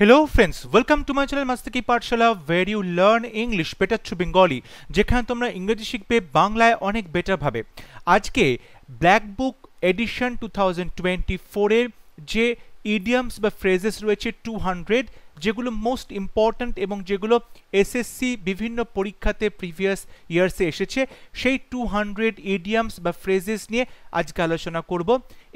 Hello friends, welcome to my channel Mastaki Pathshala where you learn English better through Bengali যেখানে তোমরা ইংরেজি শিখবে বাংলায় অনেক বেটার ভাবে। আজকে ব্ল্যাক বুক এডিশন 2024 এর যে ইডিয়মস বা ফ্রেজেস রয়েছে 200 যেগুলো মোস্ট ইম্পর্ট্যান্ট এবং যেগুলো এসএসসি বিভিন্ন পরীক্ষাতে প্রিভিয়াস ইয়ার্সে এসেছে সেই 200 ইডিয়মস বা ফ্রেজেস নিয়ে আজকে আলোচনা করব।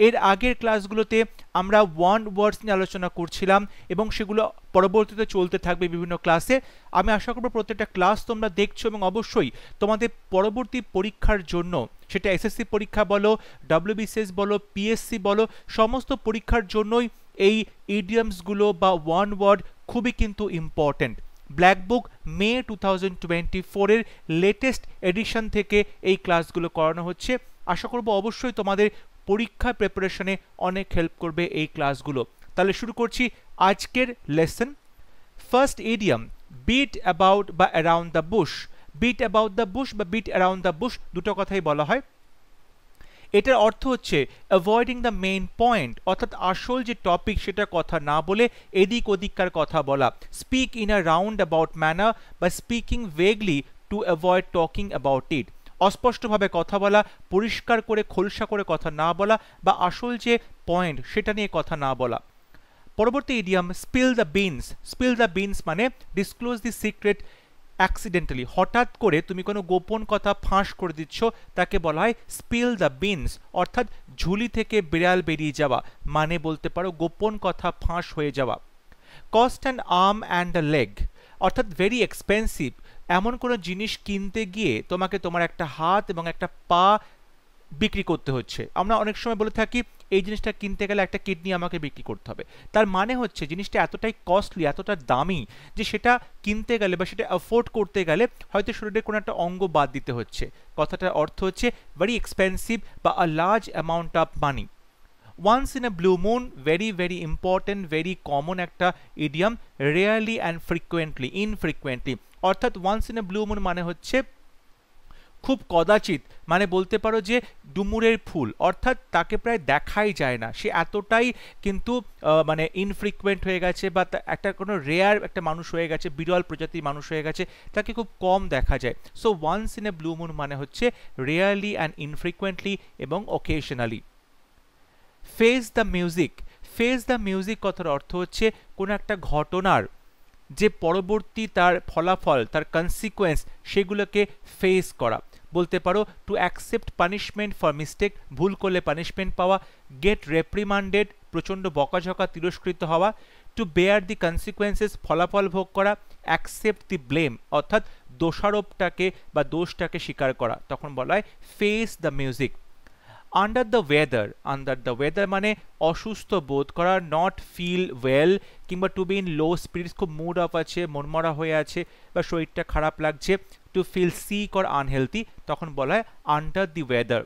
এর আগের ক্লাসগুলোতে আমরা ওয়ান ওয়ার্ডস নিয়ে আলোচনা করছিলাম এবং সেগুলো পরবর্তীতে চলতে থাকবে বিভিন্ন ক্লাসে। আমি আশা করব প্রত্যেকটা ক্লাস তোমরা দেখছো এবং অবশ্যই তোমাদের পরবর্তী পরীক্ষার জন্য সেটা এসএসসি পরীক্ষা বলো, ডব্লিউবিসিএস বলো, পিএসসি বলো, সমস্ত পরীক্ষার জন্যই এই ইডিয়মসগুলো বা ওয়ান ওয়ার্ড খুবই কিন্তু ইম্পর্টেন্ট। ব্ল্যাক বুক মে 2024 এর লেটেস্ট এডিশন থেকে এই ক্লাসগুলো করানো হচ্ছে। আশা করব অবশ্যই তোমাদের পরীক্ষা প্রিপারেশনে অনেক হেল্প করবে এই ক্লাসগুলো। তাহলে শুরু করছি আজকের lesson. First idiom, beat about বা around the bush. Beat about the bush বা বিট অ্যারাউন্ড দ্য বুশ দুটো কথাই বলা হয়। এটার অর্থ হচ্ছে অ্যাভয়েডিং দ্য মেইন পয়েন্ট, অর্থাৎ আসল যে টপিক সেটা কথা না বলে এদিক ওদিককার কথা বলা। Speak in a roundabout manner বা speaking vaguely to avoid talking about it. অস্পষ্টভাবে কথা বলা, পরিষ্কার করে খোলসা করে কথা না বলা বা আসল যে পয়েন্ট সেটা নিয়ে কথা না বলা। পরবর্তী idiom spill the beans. Spill the beans মানে ডিসক্লোজ দি সিক্রেট অ্যাক্সিডেন্টালি, হঠাৎ করে তুমি কোনো গোপন কথা ফাঁস করে দিচ্ছ তাকে বলা হয় স্পিল দ্য বিনস, অর্থাৎ ঝুলি থেকে বিড়াল বেরিয়ে যাওয়া, মানে বলতে পারো গোপন কথা ফাঁস হয়ে যাওয়া। Cost an arm and a leg, অর্থাৎ ভেরি এক্সপেন্সিভ, এমন কোনো জিনিস কিনতে গিয়ে তোমাকে তোমার একটা হাত এবং একটা পা বিক্রি করতে হচ্ছে। আমরা অনেক সময় বলে থাকি এই জিনিসটা কিনতে গেলে একটা কিডনি আমাকে বিক্রি করতে হবে। তার মানে হচ্ছে জিনিসটা এতটাই কস্টলি, এতটা দামি যে সেটা কিনতে গেলে বা সেটা অ্যাফোর্ড করতে গেলে হয়তো শরীরের কোনো একটা অঙ্গ বাদ দিতে হচ্ছে। কথাটার অর্থ হচ্ছে ভেরি এক্সপেন্সিভ বা a large amount of money. Once in a blue moon, very very important, very common একটা idiom. Rarely and frequently, infrequently, অর্থাৎ once in a blue moon মানে হচ্ছে খুব কদাচিৎ, মানে বলতে পারো যে ডুমুরের ফুল, অর্থাৎ তাকে প্রায় দেখাই যায় না, সে এতটাই কিন্তু মানে ইনফ্রিকুয়েন্ট হয়ে গেছে বা একটা কোনো রেয়ার একটা মানুষ হয়ে গেছে, বিরল প্রজাতির মানুষ হয়ে গেছে, তাকে খুব কম দেখা যায়। So once in a blue moon মানে হচ্ছে রেয়ারলি অ্যান্ড ইনফ্রিকুয়েন্টলি এবং occasionally. Face the music. Face the music কথার অর্থ হচ্ছে কোনো একটা ঘটনার যে পরবর্তী তার ফলাফল, তার কনসিকুয়েন্স, সেগুলোকে ফেস করা। বলতে পারো to accept punishment for mistake, ভুল করলে পানিশমেন্ট পাওয়া। গেট রেপ্রিমান্ডেড, প্রচণ্ড বকাঝকা, তিরস্কৃত হওয়া। টু বেয়ার দি কনসিকুয়েন্সেস, ফলাফল ভোগ করা। অ্যাকসেপ্ট দি ব্লেম, অর্থাৎ দোষারোপটাকে বা দোষটাকে স্বীকার করা, তখন বলা হয় face the music. Under the weather. Under the weather মানে অসুস্থ বোধ করা, নট ফিল ওয়েল, কিংবা to be in low spirits, খুব মুড অফ আছে, মনমরা হয়ে আছে বা শরীরটা খারাপ লাগছে। To feel sick or unhealthy, তখন বলা হয় under the weather.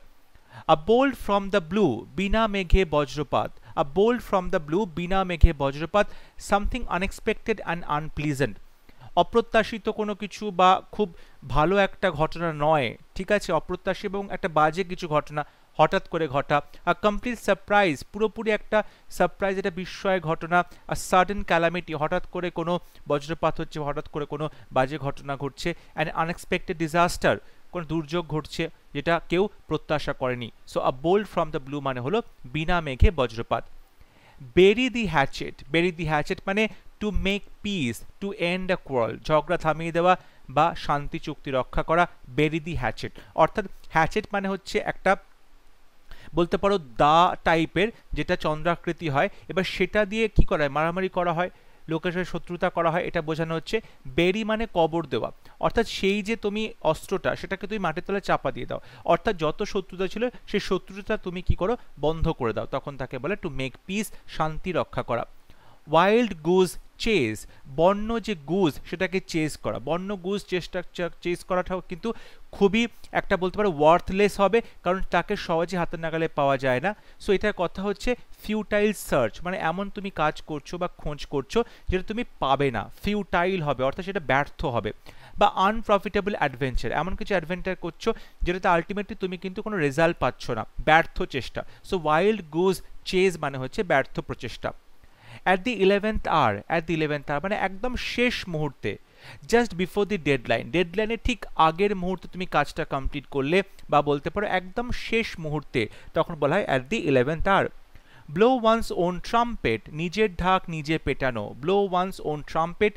A bolt from the blue, বিনা মেঘে বজ্রপাত। A bolt from the blue, বিনা মেঘে বজ্রপাত। সামথিং আনএক্সপেক্টেড অ্যান্ড আনপ্লিজেন্ট, অপ্রত্যাশিত কোনো কিছু বা খুব ভালো একটা ঘটনা নয়, ঠিক আছে, অপ্রত্যাশিত এবং একটা বাজে কিছু ঘটনা হঠাৎ করে ঘটা। আ কমপ্লিট সারপ্রাইজ, পুরোপুরি একটা সারপ্রাইজ, এটা বিস্ময় ঘটনা। আ সাডেন ক্যালামিটি, হঠাৎ করে কোনো বজ্রপাত হচ্ছে, হঠাৎ করে কোনো বাজে ঘটনা ঘটছে। অ্যান্ড আনএক্সপেক্টেড ডিজাস্টার, কোনো দুর্যোগ ঘটছে যেটা কেউ প্রত্যাশা করেনি। So a bolt from the blue মানে হলো বিনা মেঘে বজ্রপাত। Bury the hatchet. Bury the hatchet মানে to make peace, to end a quarrel, ঝগড়া থামিয়ে দেওয়া বা শান্তি চুক্তি রক্ষা করা। বেরি দি হ্যাচেট, অর্থাৎ হ্যাচেট মানে হচ্ছে একটা বলতে পারো দা টাইপের, যেটা চন্দ্রাকৃতি হয়, এবার সেটা দিয়ে কি করা হয়, মারামারি করা হয়, লোকের সাথে শত্রুতা করা হয়, এটা বোঝানো হচ্ছে। বেরি মানে কবর দেওয়া, অর্থাৎ সেই যে তুমি অস্ত্রটা সেটাকে তুমি মাটির তলায় চাপা দিয়ে দাও, অর্থাৎ যত শত্রুতা ছিল সেই শত্রুতা তুমি কি করো, বন্ধ করে দাও, তখন তাকে বলে টু মেক পিস, শান্তি রক্ষা করা। ওয়াইল্ড গুজ চেজ, বন্য যে গুজ সেটাকে চেজ করা, বন্য গুজ চেজ করাটাও কিন্তু খুবই একটা বলতে পারো ওয়ার্থলেস হবে, কারণ তাকে সহজে হাতের নাগালে পাওয়া যায় না। সো এটার কথা হচ্ছে ফিউটাইল সার্চ, মানে এমন তুমি কাজ করছো বা খোঁজ করছো যেটা তুমি পাবে না, ফিউটাইল হবে, অর্থাৎ সেটা ব্যর্থ হবে। বা আনপ্রফিটেবল অ্যাডভেঞ্চার, এমন কিছু অ্যাডভেঞ্চার করছো যেটাতে আলটিমেটলি তুমি কিন্তু কোনো রেজাল্ট পাচ্ছ না, ব্যর্থ চেষ্টা। সো ওয়াইল্ড গুজ চেজ মানে হচ্ছে ব্যর্থ প্রচেষ্টা। At the 11th hour, at the 11th hour মানে একদম শেষ মুহূর্তে, জাস্ট বিফোর দি ডেডলাইন, ডেডলাইনের ঠিক আগের মুহূর্তে তুমি কাজটা কমপ্লিট করলে, বা বলতে পারো একদম শেষ মুহূর্তে, তখন বলা হয় at the 11th hour. Blow one's own trumpet, নিজের ঢাক নিজে পেটানো, ব্লো ওয়ান্স ওন ট্রাম্পেট,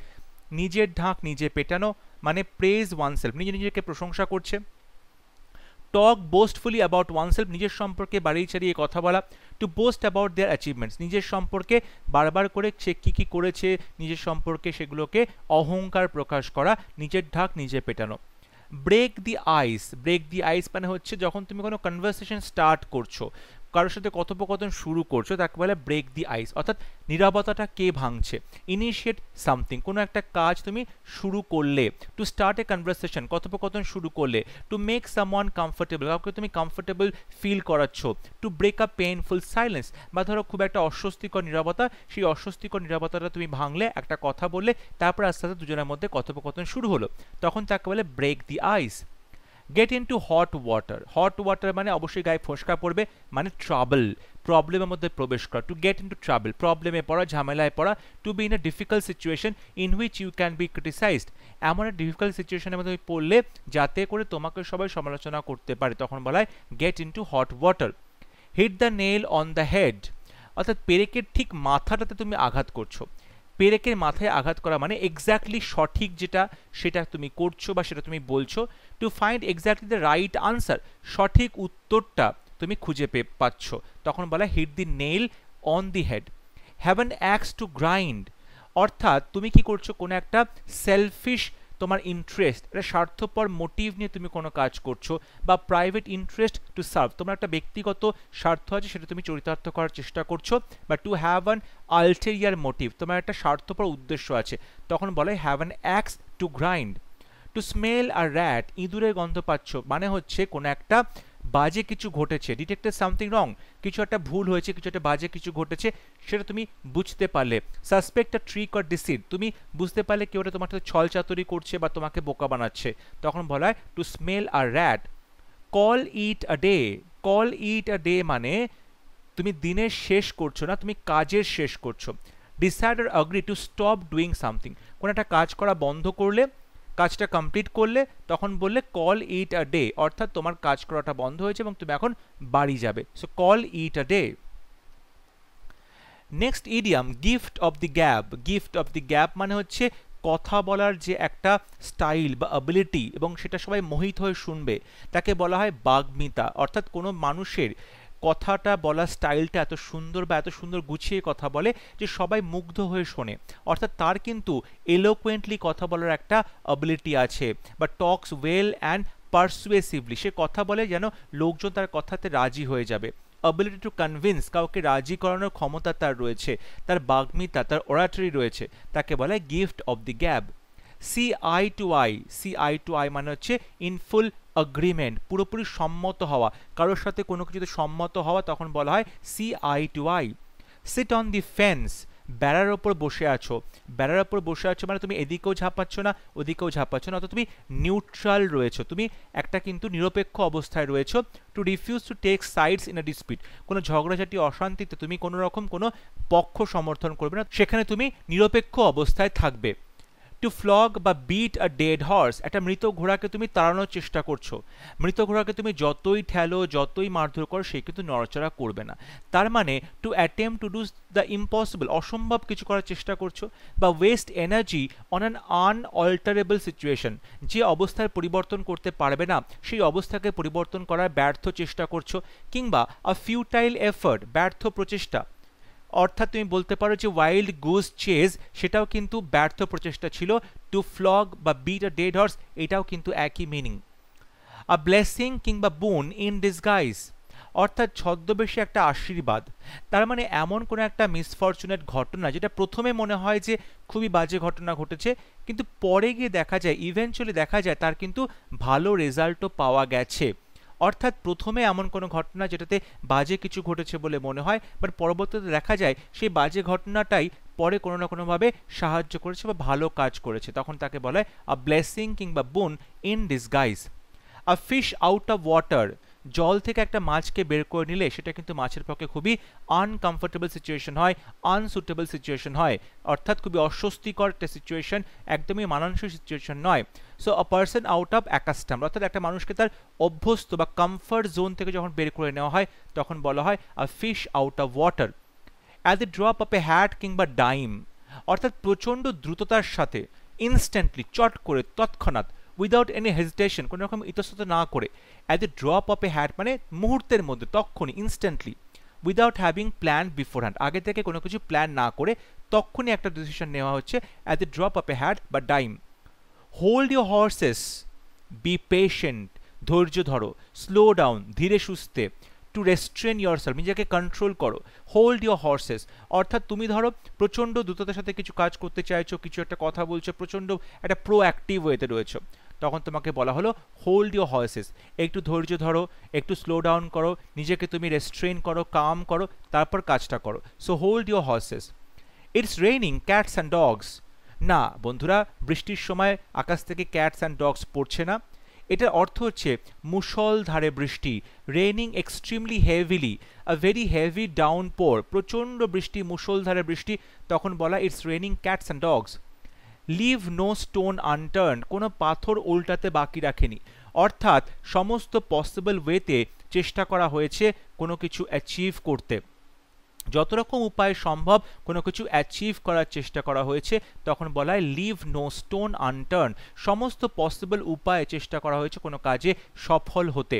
নিজের ঢাক নিজে পেটানো মানে প্রেজ ওয়ানসেলফ, নিজেকে প্রশংসা করছে। টক বোস্টফুলি অ্যাবাউট ওয়ানসেলফ, নিজের সম্পর্কে বাড়িয়ে চাড়িয়ে কথা বলা। To boast about their achievements, নিজের সম্পর্কে বারবার করে সে কী করেছে নিজের সম্পর্কে সেগুলোকে অহংকার প্রকাশ করা, নিজের ঢাক নিজে পেটানো। Break the ice, break the আইস মানে হচ্ছে যখন তুমি কোনো কনভারসেশন স্টার্ট করছো, কারোর সাথে কথোপকথন শুরু করছো, তাকে বলে ব্রেক দি আইস, অর্থাৎ নীরবতাটা কে ভাঙছে। ইনিশিয়েট সামথিং, কোনো একটা কাজ তুমি শুরু করলে। টু স্টার্ট এ কনভারসেশন, কথোপকথন শুরু করলে। টু মেক সামওয়ান কমফোর্টেবল, কাউকে তুমি কমফোর্টেবল ফিল করাচ্ছ। To break a painful silence, বা ধরো খুব একটা অস্বস্তিকর নীরবতা, সেই অস্বস্তিকর নীরবতাটা তুমি ভাঙলে, একটা কথা বললে, তারপর আস্তে আস্তে দুজনের মধ্যে কথোপকথন শুরু হলো, তখন তাকে বলে break the ice. Get into hot water, hot water মানে অবশ্যই গায়ে ফোঁসকা পড়বে, মানে ট্রাবল, প্রবলেমের মধ্যে প্রবেশ করা। টু গেট ইনটু ট্রাবল, প্রবলেমে পড়া, ঝামেলায় পড়া। To be in a difficult situation in which you can be criticised, এমন একটা ডিফিকাল্ট সিচুয়েশনের মধ্যে তুমি পড়লে যাতে করে তোমাকে সবাই সমালোচনা করতে পারে, তখন বলা হয় get into hot water. Hit the nail on the head, অর্থাৎ পেরেকের ঠিক মাথাটাতে তুমি আঘাত করছো। পেরেকের মাথায় আঘাত করা মানে এক্স্যাক্টলি সঠিক যেটা সেটা তুমি করছো বা সেটা তুমি বলছো। To find exactly the right answer, সঠিক উত্তরটা তুমি খুঁজে পাচ্ছ, তখন বলা hit the nail on the head. Have an axe to grind, অর্থাৎ তুমি কি করছো, কোনো একটা সেলফিশ তোমার ইন্টারেস্ট, একটা স্বার্থপর মোটিভ নিয়ে তুমি কোনো কাজ করছো, বা প্রাইভেট ইন্টারেস্ট টু সার্ভ, তোমার একটা ব্যক্তিগত স্বার্থ আছে সেটা তুমি চরিতার্থ করার চেষ্টা করছো। বা to have an ulterior motive, তোমার একটা স্বার্থপর উদ্দেশ্য আছে, তখন বলে have an axe to grind. To smell a rat, ইঁদুরের গন্ধ পাচ্ছ মানে হচ্ছে কোনো একটা বাজে কিছু ঘটেছে, ডিটেক্টেড সামথিং রং, কিছু একটা ভুল হয়েছে, কিছু একটা বাজে কিছু ঘটেছে, সেটা তুমি বুঝতে পারলে। Suspect a trick or deceit, তুমি বুঝতে পারলে কেউ তোমার সাথে ছল চাতুরি করছে বা তোমাকে বোকা বানাচ্ছে, তখন বলা হয় to smell a rat. Call it a day, call it a day মানে তুমি দিনের শেষ করছো না, তুমি কাজের শেষ করছো। Decide or agree to stop doing something, কোনো একটা কাজ করা বন্ধ করলে, কাজটা কমপ্লিট করলে, তখন বললে কল ইট আ ডে, অর্থাৎ তোমার কাজ করাটা বন্ধ হয়েছে এবং তুমি এখন বাড়ি যাবে। So call it a day. Next idiom gift of the gap, gift of the gap মানে হচ্ছে কথা বলার যে একটা স্টাইল বা অ্যাবিলিটি এবং সেটা সবাই মোহিত হয়ে শুনবে, তাকে বলা হয় বাগ্মিতা, অর্থাৎ কোনো মানুষের কথাটা বলার স্টাইলটা এত সুন্দর বা এত সুন্দর গুছিয়ে কথা বলে যে সবাই মুগ্ধ হয়ে শোনে, অর্থাৎ তার কিন্তু এলোকুয়েন্টলি কথা বলার একটা অ্যাবিলিটি আছে। বা টকস ওয়েল অ্যান্ড পারসুয়েসিভলি, সে কথা বলে যেন লোকজন তার কথাতে রাজি হয়ে যাবে। অ্যাবিলিটি টু কনভিন্স, কাউকে রাজি করানোর ক্ষমতা তার রয়েছে, তার বাগ্মিতা, তার ওরাটরি রয়েছে, তাকে বলা হয় gift of the gab. See eye to eye, see eye to eye মানে হচ্ছে ইন ফুল অ্যাগ্রিমেন্ট, পুরোপুরি সম্মত হওয়া, কারোর সাথে কোনো কিছুতে সম্মত হওয়া, তখন বলা হয় see eye to eye. Sit on the fence, বেড়ার ওপর বসে আছো, বেড়ার ওপর বসে আছো মানে তুমি এদিকেও ঝাঁপাচ্ছ না ওদিকেও ঝাঁপাচ্ছ না, অর্থাৎ তুমি নিউট্রাল রয়েছো, তুমি একটা কিন্তু নিরপেক্ষ অবস্থায় রয়েছো। To refuse to take sides in a dispute, কোনো ঝগড়াঝাটি অশান্তিতে তুমি কোনো রকম কোনো পক্ষ সমর্থন করবে না, সেখানে তুমি নিরপেক্ষ অবস্থায় থাকবে। টু ফ্লগ বা বিট আ ডেড হর্স, একটা মৃত ঘোড়াকে তুমি তাড়ানোর চেষ্টা করছো, মৃত ঘোড়াকে তুমি যতই ঠেলো যতই মারধর করো সে কিন্তু নড়াচড়া করবে না, তার মানে to attempt to do the impossible, অসম্ভব কিছু করার চেষ্টা করছো। বা waste energy on an unalterable situation, যে অবস্থার পরিবর্তন করতে পারবে না সেই অবস্থাকে পরিবর্তন করার ব্যর্থ চেষ্টা করছো। কিংবা আ ফিউটাইল এফার্ট, ব্যর্থ প্রচেষ্টা, অর্থাৎ তুমি বলতে পারো যে ওয়াইল্ড গুজ চেজ সেটাও কিন্তু ব্যর্থ প্রচেষ্টা ছিল। টু ফ্লগ বা বিট আ ডেড হর্স এটাও কিন্তু একই মিনিং। আ ব্লেসিং কিংবা বুন ইন ডিসগাইজ, অর্থাৎ ছদ্মবেশে একটা আশীর্বাদ, তার মানে এমন কোনো একটা মিসফরচুনেট ঘটনা যেটা প্রথমে মনে হয় যে খুবই বাজে ঘটনা ঘটেছে, কিন্তু পরে গিয়ে দেখা যায়, ইভেনচুয়ালি দেখা যায় তার কিন্তু ভালো রেজাল্টও পাওয়া গেছে। অর্থাৎ প্রথমে এমন কোনো ঘটনা যেটাতে বাজে কিছু ঘটেছে বলে মনে হয়, বাট পরবর্তীতে দেখা যায় সেই বাজে ঘটনাটাই পরে কোনো না কোনোভাবে সাহায্য করেছে বা ভালো কাজ করেছে, তখন তাকে বলা হয় আ ব্লেসিং কিংবা বুন in disguise. A fish out of water, জল থেকে একটা মাছকে বের করে নিলে সেটা কিন্তু মাছের পক্ষে খুবই আনকমফোর্টেবল সিচুয়েশন হয়, আনসুটেবল সিচুয়েশন হয়, অর্থাৎ খুবই অস্বস্তিকর একটা সিচুয়েশন, একদমই মানানসই সিচুয়েশন নয়। So a person out of accustom, অর্থাৎ একটা মানুষকে তার অভ্যস্ত বা কমফর্ট জোন থেকে যখন বের করে নেওয়া হয় তখন বলা হয় a fish out of water. At the drop of a hat কিংবা ডাইম, অর্থাৎ প্রচণ্ড দ্রুততার সাথে, ইনস্ট্যান্টলি, চট করে, তৎক্ষণাৎ, উইদাউট এনি হেজিটেশন, কোনো রকম ইতস্তত না করে, at the drop of a hat মানে মুহূর্তের মধ্যে, তক্ষণি, instantly, without having plan beforehand, আগে থেকে কোনো কিছু প্ল্যান না করে তক্ষুনি একটা ডিসিশন নেওয়া হচ্ছে at the drop of a hat বা dime. Hold your horses, be patient, ধৈর্য ধরো, স্লো ডাউন, ধীরে সুস্থে, টু রেস্ট্রেন ইয়োরসেলফ, নিজেকে কন্ট্রোল করো, হোল্ড ইউর হর্সেস, অর্থাৎ তুমি ধরো প্রচণ্ড দ্রুততার সাথে কিছু কাজ করতে চাইছো, কিছু একটা কথা বলছো, প্রচণ্ড একটা প্রোঅ্যাক্টিভ ওয়েতে রয়েছো, তখন তোমাকে বলা হলো হোল্ড ইউর হর্সেস, একটু ধৈর্য ধরো, একটু স্লো ডাউন করো, নিজেকে তুমি রেস্ট্রেন করো, কাম করো, তারপর কাজটা করো। So hold your horses. It's raining cats and dogs, না বন্ধুরা, বৃষ্টির সময় আকাশ থেকে ক্যাটস অ্যান্ড ডগস পড়ছে না, এটার অর্থ হচ্ছে মুষলধারে বৃষ্টি, raining extremely heavily, a very heavy downpour, প্রচণ্ড বৃষ্টি, মুষলধারে বৃষ্টি, তখন বলা it's raining cats and dogs. Leave no stone unturned, কোনো পাথর উল্টাতে বাকি রাখেনি, অর্থাৎ সমস্ত পসিবল ওয়েতে চেষ্টা করা হয়েছে কোনো কিছু অ্যাচিভ করতে, যত রকম উপায় সম্ভব কোনো কিছু অ্যাচিভ করার চেষ্টা করা হয়েছে, তখন বলা হয় লিভ নো স্টোন আনটার্ন, সমস্ত পসিবল উপায়ে চেষ্টা করা হয়েছে কোনো কাজে সফল হতে।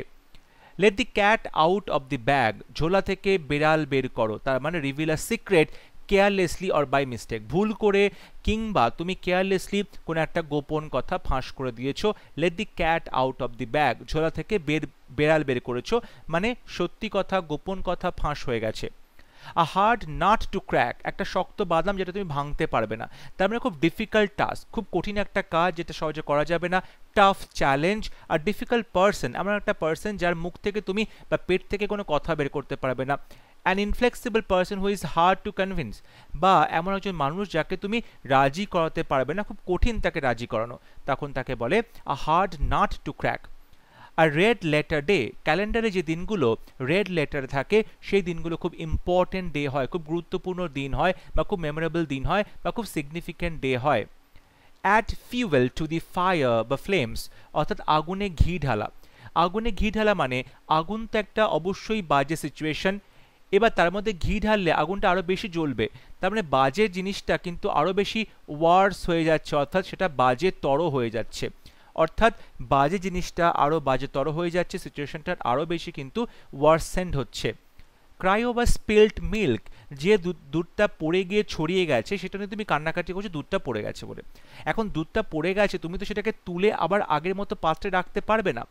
Let the cat out of the bag, ঝোলা থেকে বেড়াল বের করো, তার মানে reveal a secret carelessly or by mistake, ভুল করে কিংবা তুমি কেয়ারলেসলি কোনো একটা গোপন কথা ফাঁস করে দিয়েছো। Late the cat out of the bag, ঝোলা থেকে বেড়াল বের করেছো, মানে সত্যি কথা, গোপন কথা ফাঁস হয়ে গেছে। আ হার্ড নাট টু ক্র্যাক, একটা শক্ত বাদাম যেটা তুমি ভাঙতে পারবে না, তার মানে খুব ডিফিকাল্ট টাস্ক, খুব কঠিন একটা কাজ যেটা সহজে করা যাবে না। Tough challenge. আর ডিফিকাল্ট পার্সন, এমন একটা পার্সন যার মুখ থেকে তুমি বা পেট থেকে কোনো কথা বের করতে পারবে না। An inflexible person who is hard to convince, বা এমন একজন মানুষ যাকে তুমি রাজি করাতে পারবে না, খুব কঠিন তাকে রাজি করানো, তখন তাকে বলে a hard nut to crack. আর রেড লেটার ডে, ক্যালেন্ডারে যে দিনগুলো রেড লেটার থাকে সেই দিনগুলো খুব ইম্পর্টেন্ট ডে হয়, খুব গুরুত্বপূর্ণ দিন হয়, বা খুব মেমোরেবল দিন হয়, বা খুব সিগনিফিক্যান্ট ডে হয়। Add fuel to the fire বা ফ্লেমস, অর্থাৎ আগুনে ঘি ঢালা। আগুনে ঘি ঢালা মানে আগুন তো একটা অবশ্যই বাজে সিচুয়েশন, এবার তার মধ্যে ঘি ঢাললে আগুনটা আরও বেশি জ্বলবে, তার মানে বাজে জিনিসটা কিন্তু আরও বেশি ওয়ার্স হয়ে যাচ্ছে, অর্থাৎ সেটা বাজে তর হয়ে যাচ্ছে, অর্থাৎ বাজে জিনিসটা আরও বাজেতর হয়ে যাচ্ছে, সিচুয়েশনটার আরও বেশি কিন্তু ওয়ার্সেন্ড হচ্ছে। ক্রাই ওভার স্পিল্ড মিল্ক, যে দুধটা পড়ে গিয়ে ছড়িয়ে গেছে সেটা নিয়ে তুমি কান্নাকাটি করছো দুধটা পড়ে গেছে বলে। এখন দুধটা পড়ে গেছে, তুমি তো সেটাকে তুলে আবার আগের মতো পাত্রে রাখতে পারবে না,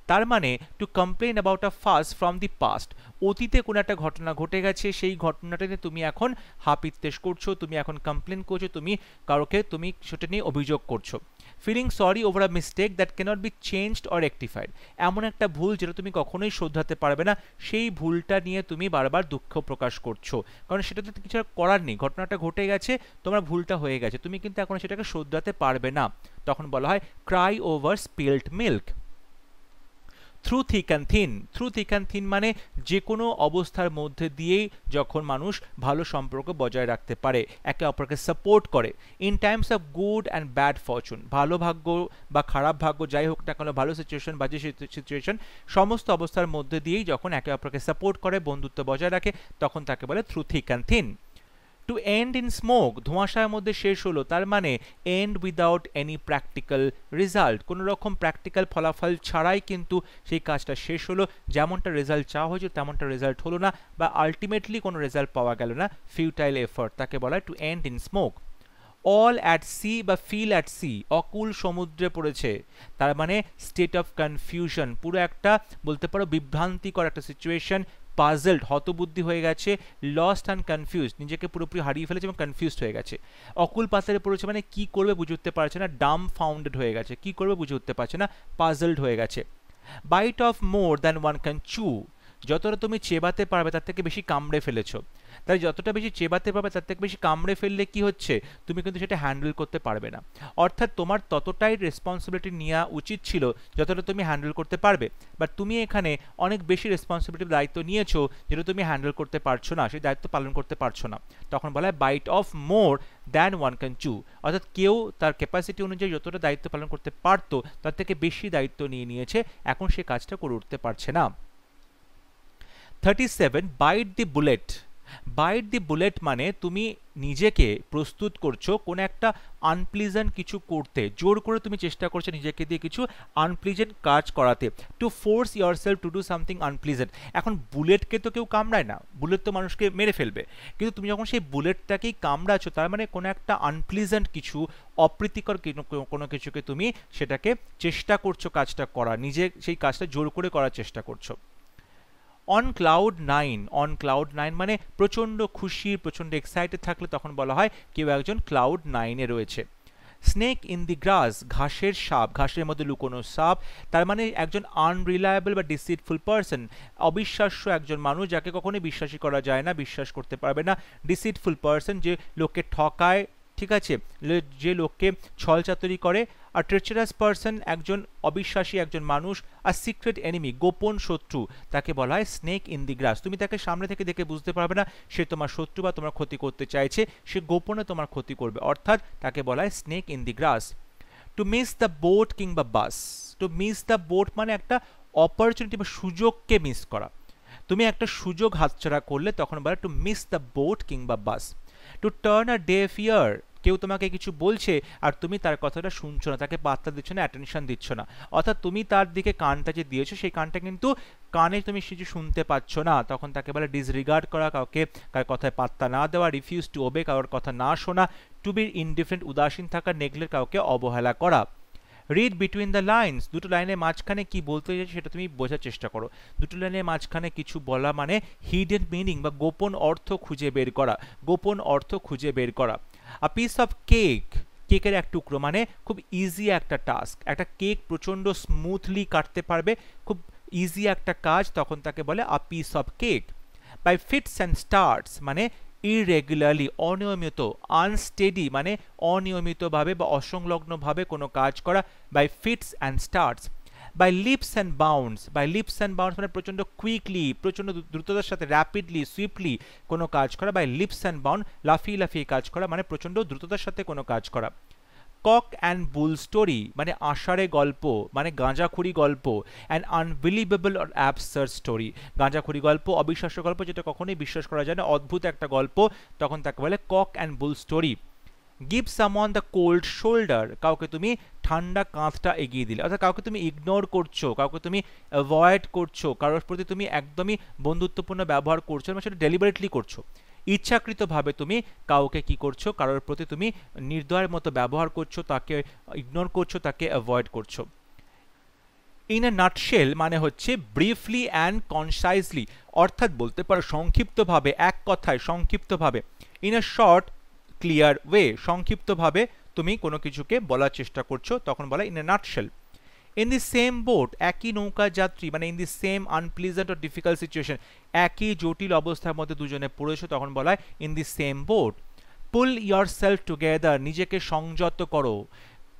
তার মানে to complain about a fuss from the past, অতীতে কোনো একটা ঘটনা ঘটে গেছে, সেই ঘটনাটা নিয়ে তুমি এখন হাপিত্তেশ করছো, তুমি এখন কমপ্লেন করছো, তুমি কারোকে তুমি সেটা নিয়ে অভিযোগ করছো। Feeling sorry over a mistake that cannot be changed or rectified, এমন একটা ভুল যেটা তুমি কখনোই শোধরাতে পারবে না, সেই ভুলটা নিয়ে তুমি বারবার দুঃখ প্রকাশ করছো, কারণ সেটাতে কিছু করার নেই, ঘটনাটা ঘটে গেছে, তোমার ভুলটা হয়ে গেছে, তুমি কিন্তু এখন সেটাকে শোধরাতে পারবে না, তখন বলা হয় Cry over spelled milk. Through thick and thin, through thick and thin মানে যে কোনো অবস্থার মধ্যে দিয়েই যখন মানুষ ভালো সম্পর্ক বজায় রাখতে পারে, একে অপরকে সাপোর্ট করে। In Times of good and bad Fortune, ভালো ভাগ্য বা খারাপ ভাগ্য যাই হোক না কেন, ভালো সিচুয়েশন বাজে সিচুয়েশন, সমস্ত অবস্থার মধ্যে দিয়েই যখন একে অপরকে সাপোর্ট করে, বন্ধুত্ব বজায় রাখে, তখন তাকে বলে through thick and thin. To end in smoke, ধোঁয়াশার মধ্যে শেষ হলো, তার মানে end without any practical result, কোনো রকম প্র্যাকটিক্যাল ফলাফল ছাড়াই কিন্তু সেই কাজটা শেষ হলো, যেমনটা রেজাল্ট চাওয়া হয়েছে তেমনটা রেজাল্ট হলো না, বা আলটিমেটলি কোনো রেজাল্ট পাওয়া গেল না, ফিউটাইল এফার্ট, তাকে বলা হয় to end in smoke. All at sea বা ফিল অ্যাট সি, অকুল সমুদ্রে পড়েছে, তার মানে স্টেট অফ কনফিউশন, পুরো একটা বলতে পারো বিভ্রান্তিকর একটা সিচুয়েশন, পাজলড, হতবুদ্ধি হয়ে গেছে, লস্ট অ্যান্ড কনফিউজড, নিজেকে পুরোপুরি হারিয়ে ফেলেছে এবং কনফিউজড হয়ে গেছে। অকুল পাতারে পড়েছে মানে কি করবে বুঝে উঠতে পারছে না, ডাম ফাউন্ডেড হয়ে গেছে, কি করবে বুঝে উঠতে পারছে না, পাজলড হয়ে গেছে। Bite off more than one can chew, যতটা তুমি চেবাতে পারবে তার থেকে বেশি কামড়ে ফেলেছো। তাই যতটা বেশি চেবাতে পারবে তার থেকে বেশি কামড়ে ফেললে কি হচ্ছে, তুমি কিন্তু সেটা হ্যান্ডেল করতে পারবে না। অর্থাৎ তোমার ততটাই রেসপন্সিবিলিটি নেওয়া উচিত ছিল যতটা তুমি হ্যান্ডেল করতে পারবে, বাট তুমি এখানে অনেক বেশি রেসপন্সিবিলিটির দায়িত্ব নিয়েছো যেটা তুমি হ্যান্ডেল করতে পারছো না, সেই দায়িত্ব পালন করতে পারছো না। তখন বলা হয় bite off more than one can chew, অর্থাৎ কেউ তার ক্যাপাসিটি অনুযায়ী যতটা দায়িত্ব পালন করতে পারতো তার থেকে বেশি দায়িত্ব নিয়ে নিয়েছে, এখন সে কাজটা করে উঠতে পারছে না। 37 বাইট দি বুলেট। বাইট দি বুলেট মানে তুমি নিজেকে প্রস্তুত করছো কোনো একটা আনপ্লিজেন্ট কিছু করতে, জোর করে তুমি চেষ্টা করছো নিজেকে দিয়ে কিছু আনপ্লিজেন্ট কাজ করাতে, to force yourself to do something unpleasant. এখন বুলেটকে তো কেউ কামড়ায় না, বুলেট তো মানুষকে মেরে ফেলবে, কিন্তু তুমি যখন সেই বুলেটটাকেই কামড়াচ্ছো তার মানে কোনো একটা আনপ্লিজেন্ট কিছু, অপ্রীতিকর কোনো কিছুকে তুমি সেটাকে চেষ্টা করছো কাজটা করা, নিজে সেই কাজটা জোর করে করার চেষ্টা করছো। On cloud nine, on cloud nine মানে প্রচণ্ড খুশি, প্রচণ্ড এক্সাইটেড থাকলে তখন বলা হয় কেউ একজন ক্লাউড নাইনে রয়েছে। স্নেক ইন দি গ্রাস, ঘাসের সাপ, ঘাসের মধ্যে লুকোনো সাপ, তার মানে একজন আনরিলায়েবল বা ডিসিটফুল পারসন, অবিশ্বাস্য একজন মানুষ যাকে কখনোই বিশ্বাসই করা যায় না, বিশ্বাস করতে পারবে না। ডিসিটফুল পারসন যে লোককে ঠকায়, ঠিক আছে, যে লোককে ছলচাতুরি করে। আর ট্রেচারাস পারসন একজন অবিশ্বাসী একজন মানুষ। আর সিক্রেট এনিমি গোপন শত্রু, তাকে বলা হয় স্নেক ইন দি গ্রাস। তুমি তাকে সামনে থেকে দেখে বুঝতে পারবে না সে তোমার শত্রু বা তোমার ক্ষতি করতে চাইছে, সে গোপনে তোমার ক্ষতি করবে, অর্থাৎ তাকে বলা হয় snake in the grass. To miss the boat কিংবা bus, to miss the boat মানে একটা অপরচুনিটি বা সুযোগকে মিস করা, তুমি একটা সুযোগ হাতছাড়া করলে তখন বলে টু মিস দ্য বোট কিংবা bus. To turn a deaf ইয়ার, কেউ তোমাকে কিছু বলছে আর তুমি তার কথাটা শুনছো না, তাকে পাত্তা দিচ্ছ না, অ্যাটেনশন দিচ্ছ না, অর্থাৎ তুমি তার দিকে কানটা যে দিয়েছো সেই কানটা কিন্তু কানে তুমি কিছু শুনতে পাচ্ছ না, তখন তাকে বলে ডিসরিগার্ড করা, কাউকে কার কথায় পাত্তা না দেওয়া, রিফিউজ টু ওবে, কারোর কথা না শোনা, টু বি ইনডিফারেন্ট উদাসীন থাকা, নেগলেক্ট কাউকে অবহেলা করা। রিড বিটুইন দ্য লাইন্স, দুটো লাইনের মাঝখানে কি বলতে চাইছে সেটা তুমি বোঝার চেষ্টা করো। দুটো লাইনের মাঝখানে কিছু বলা মানে হিডেন মিনিং বা গোপন অর্থ খুঁজে বের করা, গোপন অর্থ খুঁজে বের করা। আ পিস অফ কেক, কেকের এক টুকরো মানে খুব ইজি একটা টাস্ক, একটা কেক প্রচণ্ড স্মুথলি কাটতে পারবে, খুব ইজি একটা কাজ, তখন তাকে বলে a piece of cake. By fits and starts মানে ইরেগুলারলি, অনিয়মিত, আনস্টেডি মানে অনিয়মিতভাবে বা অসংলগ্নভাবে কোনো কাজ করা, by fits and starts. By leaps and bounds, by leaps and bounds মানে প্রচণ্ড কুইকলি, প্রচণ্ড দ্রুততার সাথে, র্যাপিডলি, সুইফটলি কোনো কাজ করা, বাই লিপস অ্যান্ড বাউন্ড লাফিয়ে লাফিয়ে কাজ করা মানে প্রচণ্ড দ্রুততার সাথে কোনো কাজ করা। কক অ্যান্ড বুল স্টোরি মানে আষাঢ়ে গল্প, মানে গাঁজাখুরি গল্প, and unbelievable or absurd story, গাঁজাখুরি গল্প, অবিশ্বাস্য গল্প যেটা কখনোই বিশ্বাস করা যায় না, অদ্ভুত একটা গল্প, তখন তাকে বলে cock and bull story. Give someone the cold shoulder, কাউকে তুমি ঠান্ডা কাঁধটা এগিয়ে দিলে, অর্থাৎ কাউকে তুমি ইগনোর করছো, কাউকে তুমি অ্যাভয়েড করছো, কারোর প্রতি তুমি একদমই বন্ধুত্বপূর্ণ ব্যবহার করছো না, সেটা ডেলিবারেটলি করছো, ইচ্ছাকৃতভাবে তুমি কাউকে কি করছো, কারোর প্রতি তুমি নির্দয়ের মতো ব্যবহার করছো, তাকে ইগনোর করছো, তাকে অ্যাভয়েড করছো। ইন এ নাটশেল মানে হচ্ছে ব্রিফলি অ্যান্ড কনসাইজলি, অর্থাৎ বলতে পারো সংক্ষিপ্তভাবে, এক কথায় সংক্ষিপ্তভাবে। In a short clear way, সংক্ষিপ্তভাবে তুমি কোনো কিছুকে বলার চেষ্টা করছো, তখন বলা in a nutshell. In the same boat, একই নৌকা যাত্রী মানে in the same unpleasant or difficult situation, একই জটিল অবস্থার মধ্যে দুজনে পড়েছো, তখন বলা হয় in the same boat. Pool yourself together, নিজেকে সংযত করো,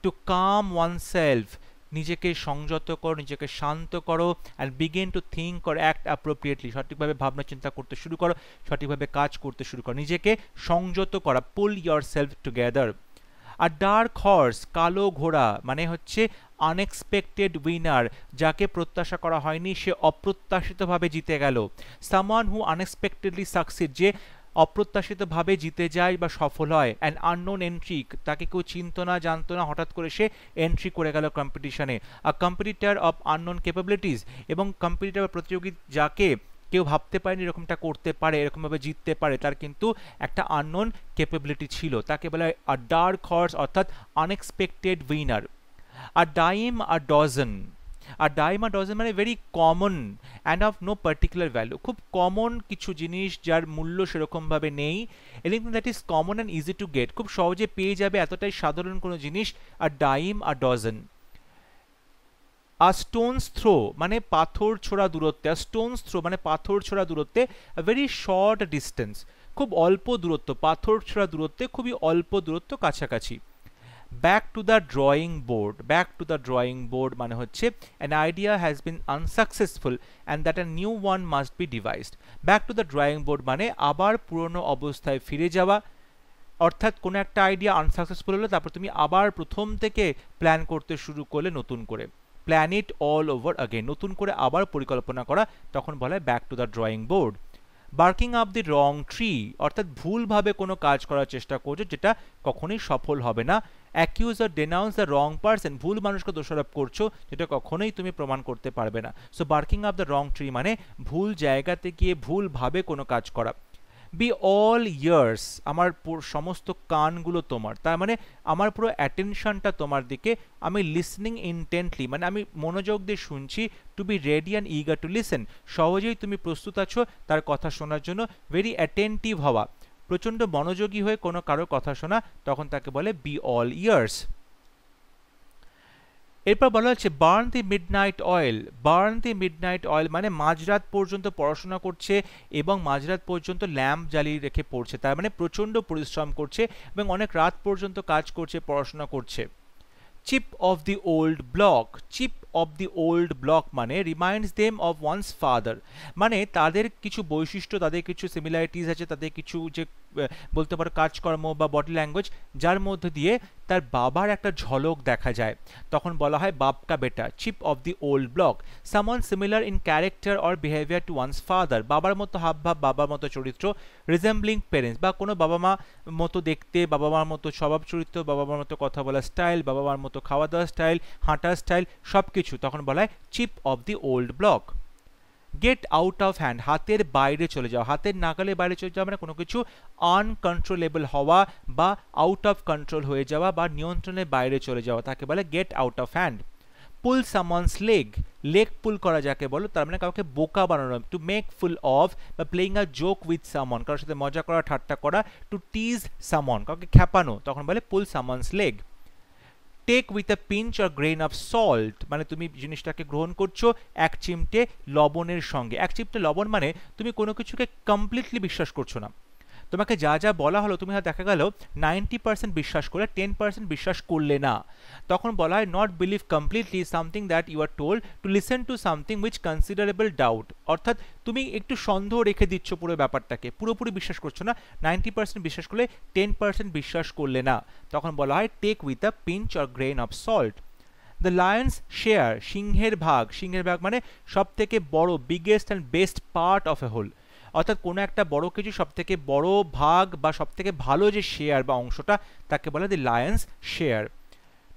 টু কাম ওয়ান সেলফ, নিজেকে সংযত করো, নিজেকে শান্ত করো, and begin to think or act appropriately, সঠিকভাবে ভাবনা চিন্তা করতে শুরু করো, সঠিকভাবে কাজ করতে শুরু করো, নিজেকে সংযত করা, পুল ইয়োর সেলফ টুগেদার। আর ডার্ক হর্স, কালো ঘোড়া মানে হচ্ছে আনএক্সপেক্টেড উইনার, যাকে প্রত্যাশা করা হয়নি সে অপ্রত্যাশিতভাবে জিতে গেল। সামওয়ান হু আনএক্সপেক্টেডলি সাকসিড, যে অপ্রত্যাশিতভাবে জিতে যায় বা সফল হয়। অ্যান আননোন এন্ট্রি, তাকে কেউ চিনতো না জানতো না, হঠাৎ করে সে এন্ট্রি করে গেল কম্পিটিশনে। আ কম্পিটিটর অফ আননোন ক্যাপাবিলিটিস, এবং কম্পিটিটর বা প্রতিযোগী যাকে কেউ ভাবতে পারেনি এরকমটা করতে পারে, এরকমভাবে জিততে পারে, তার কিন্তু একটা আননোন ক্যাপাবিলিটি ছিল, তাকে বলা হয় আ ডার্ক হর্স, অর্থাৎ unexpected winner. A dime a dozen, a dime a dozen মানে very common and of no particular value, খুব কমন কিছু জিনিস যার মূল্য সেরকমভাবে নেই, anything that is common and easy to get, খুব সহজে পেয়ে যাবে এতটাই সাধারণ কোনো জিনিস, a dime a dozen. A stone's throw মানে পাথর ছোড়া দূরত্বে, আ স্টোনস থ্রো মানে পাথর ছোড়া দূরত্বে, আ ভেরি শর্ট ডিস্টেন্স, খুব অল্প দূরত্ব, পাথর ছোড়া দূরত্বে খুবই অল্প দূরত্ব, কাছাকাছি। Back to the drawing board, back to the drawing board মানে হচ্ছে an idea has been unsuccessful and that a new one must be devised. Back to the drawing board মানে আবার পুরনো অবস্থায় ফিরে যাওয়া, অর্থাৎ কোনো একটা আইডিয়া আনসাকসেসফুল হলো, তারপর তুমি আবার প্রথম থেকে প্ল্যান করতে শুরু করলে নতুন করে, plan it all over again, নতুন করে আবার পরিকল্পনা করা, তখন বলা হয় back to the drawing board. Barking up the wrong tree, অর্থাৎ ভুলভাবে কোনো কাজ করার চেষ্টা করছো যেটা কখনোই সফল হবে না। Accuse or denounce the wrong person, ভুল মানুষকে দোষারোপ করছো যেটা কখনোই তুমি প্রমাণ করতে পারবে না। So barking up the wrong tree মানে ভুল জায়গাতে গিয়ে ভুলভাবে কোনো কাজ করা। বি অল ইয়ার্স, আমার সমস্ত কানগুলো তোমার, তার মানে আমার পুরো অ্যাটেনশনটা তোমার দিকে, আমি লিসনিং ইনটেন্টলি মানে আমি মনোযোগ দিয়ে শুনছি। To be ready and eager to listen, সহজেই তুমি প্রস্তুত আছো তার কথা শোনার জন্য। ভেরি অ্যাটেন্টিভ হওয়া, প্রচণ্ড মনোযোগী হয়ে কোনো কারোর কথা শোনা, তখন তাকে বলে বি অল ইয়ার্স। এরপর বলা হচ্ছে বার্ন দি মিডনাইট অয়েল। বার্ন দি মিডনাইট অয়েল মানে মাঝরাত পর্যন্ত পড়াশোনা করছে এবং মাঝরাত পর্যন্ত ল্যাম্প জ্বালিয়ে রেখে পড়ছে, তার মানে প্রচণ্ড পরিশ্রম করছে এবং অনেক রাত পর্যন্ত কাজ করছে, পড়াশোনা করছে। Chip off the old block, chip off the old block মানে reminds them of one's father, মানে তাদের কিছু বৈশিষ্ট্য, তাদের কিছু সিমিলারিটিস আছে, তাদের কিছু যে বলতে পারো কাজকর্ম বা বডি ল্যাঙ্গুয়েজ যার মধ্যে দিয়ে তার বাবার একটা ঝলক দেখা যায়, তখন বলা হয় বাপ কা বেটা, chip off the old block. Someone similar in character or behaviour to one's father, বাবার মতো হাবভাব, বাবার মতো চরিত্র। রিজেম্বলিং প্যারেন্টস বা কোনো বাবা মা মতো দেখতে, বাবা মার মতো স্বভাব চরিত্র, বাবা মার মতো কথা বলার স্টাইল, বাবা মার মতো খাওয়া দাওয়ার স্টাইল, হাঁটার স্টাইল, সব কিছু, তখন বলা হয় chip off the old block. Get out of hand, হাতের বাইরে চলে যাওয়া, হাতের নাগালের বাইরে চলে যাওয়া মানে কোনো কিছু আনকন্ট্রোলেবল হওয়া বা আউট অফ কন্ট্রোল হয়ে যাওয়া বা নিয়ন্ত্রণের বাইরে চলে যাওয়া, তাকে বলে get out of hand. Pull someone's leg, leg pull করা যাকে বলো, তার মানে কাউকে বোকা বানানো, টু মেক ফুল অফ বা playing a joke with someone, কারোর সাথে মজা করা, ঠাট্টা করা। টু টিজ সামওয়ান, কাউকে খ্যাপানো, তখন বলে pull someone's leg. Take with a pinch or grain of salt, মানে তুমি জিনিসটাকে গ্রহণ করছো এক চিমটে লবণের সঙ্গে। এক চিমটে লবণ মানে তুমি কোনো কিছুকে কমপ্লিটলি বিশ্বাস করছো না, তোমাকে যা যা বলা হলো তুমি দেখা গেল 90% বিশ্বাস করে 10% বিশ্বাস করলে না, তখন বলা হয় not believe completely something that you are told, to listen to something which considerable doubt, অর্থাৎ তুমি একটু সন্দেহ রেখে দিচ্ছ পুরো ব্যাপারটাকে, পুরোপুরি বিশ্বাস করছো না, 90% বিশ্বাস করলে 10% বিশ্বাস করলে না, তখন বলা হয় take with a pinch or grain of salt. The lion's share, সিংহের ভাগ, সিংহের ভাগ মানে সব থেকে বড়, biggest and best part of a whole, অর্থাৎ কোনো একটা বড় কিছু সব থেকে বড় ভাগ বা সব থেকে ভালো যে শেয়ার বা অংশটা, তাকে বলে the lion's share.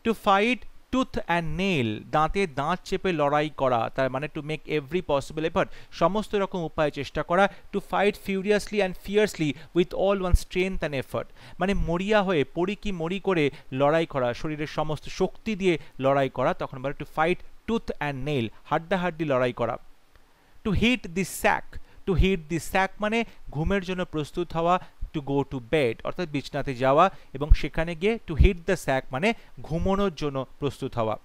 To fight tooth and nail, দাঁতে দাঁত চেপে লড়াই করা, তার মানে to make every possible effort, সমস্ত রকম উপায়ে চেষ্টা করা। To fight furiously and fiercely with all one strength and effort, মানে মরিয়া হয়ে পড়ি কি মরি করে লড়াই করা, শরীরের সমস্ত শক্তি দিয়ে লড়াই করা, তখন বলে two fight tooth and nail, হাড্ডাহাড্ডি লড়াই করা। টু হিট দি স্যাক, টু হিট দি স্যাক মানে ঘুমের জন্য প্রস্তুত হওয়া, টু গো টু বেড অর্থাৎ বিছনাতে যাওয়া এবং সেখানে গিয়ে টু হিট দ্য স্যাক মানে ঘুমানোর জন্য প্রস্তুত হওয়া।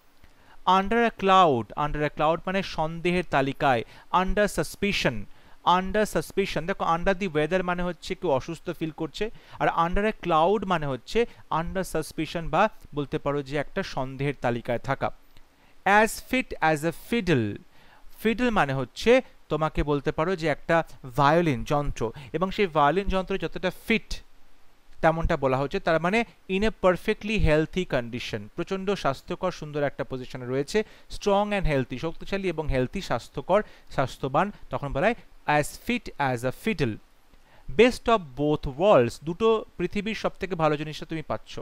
Under a cloud, under a cloud মানে সন্দেহের তালিকায়, আন্ডার সাসপিশন, আন্ডার সাসপিশন, দেখো আন্ডার দি ওয়েদার মানে হচ্ছে কেউ অসুস্থ ফিল করছে, আর আন্ডার এ ক্লাউড মানে হচ্ছে আন্ডার সাসপিশন বা বলতে পারো যে একটা সন্দেহের তালিকায় থাকা। As fit as a fiddle, fiddle মানে হচ্ছে তোমাকে বলতে পারো যে একটা ভায়োলিন যন্ত্র, এবং সেই ভায়োলিন যন্ত্র যতটা ফিট তেমনটা বলা হচ্ছে, তার মানে in a perfectly healthy condition, প্রচণ্ড স্বাস্থ্যকর সুন্দর একটা পজিশনে রয়েছে। স্ট্রং অ্যান্ড হেলথি, শক্তিশালী এবং হেলথি, স্বাস্থ্যকর, স্বাস্থ্যবান, তখন বলা হয় as fit as a fiddle. Best of both worlds, দুটো পৃথিবীর সব থেকে ভালো জিনিসটা তুমি পাচ্ছ,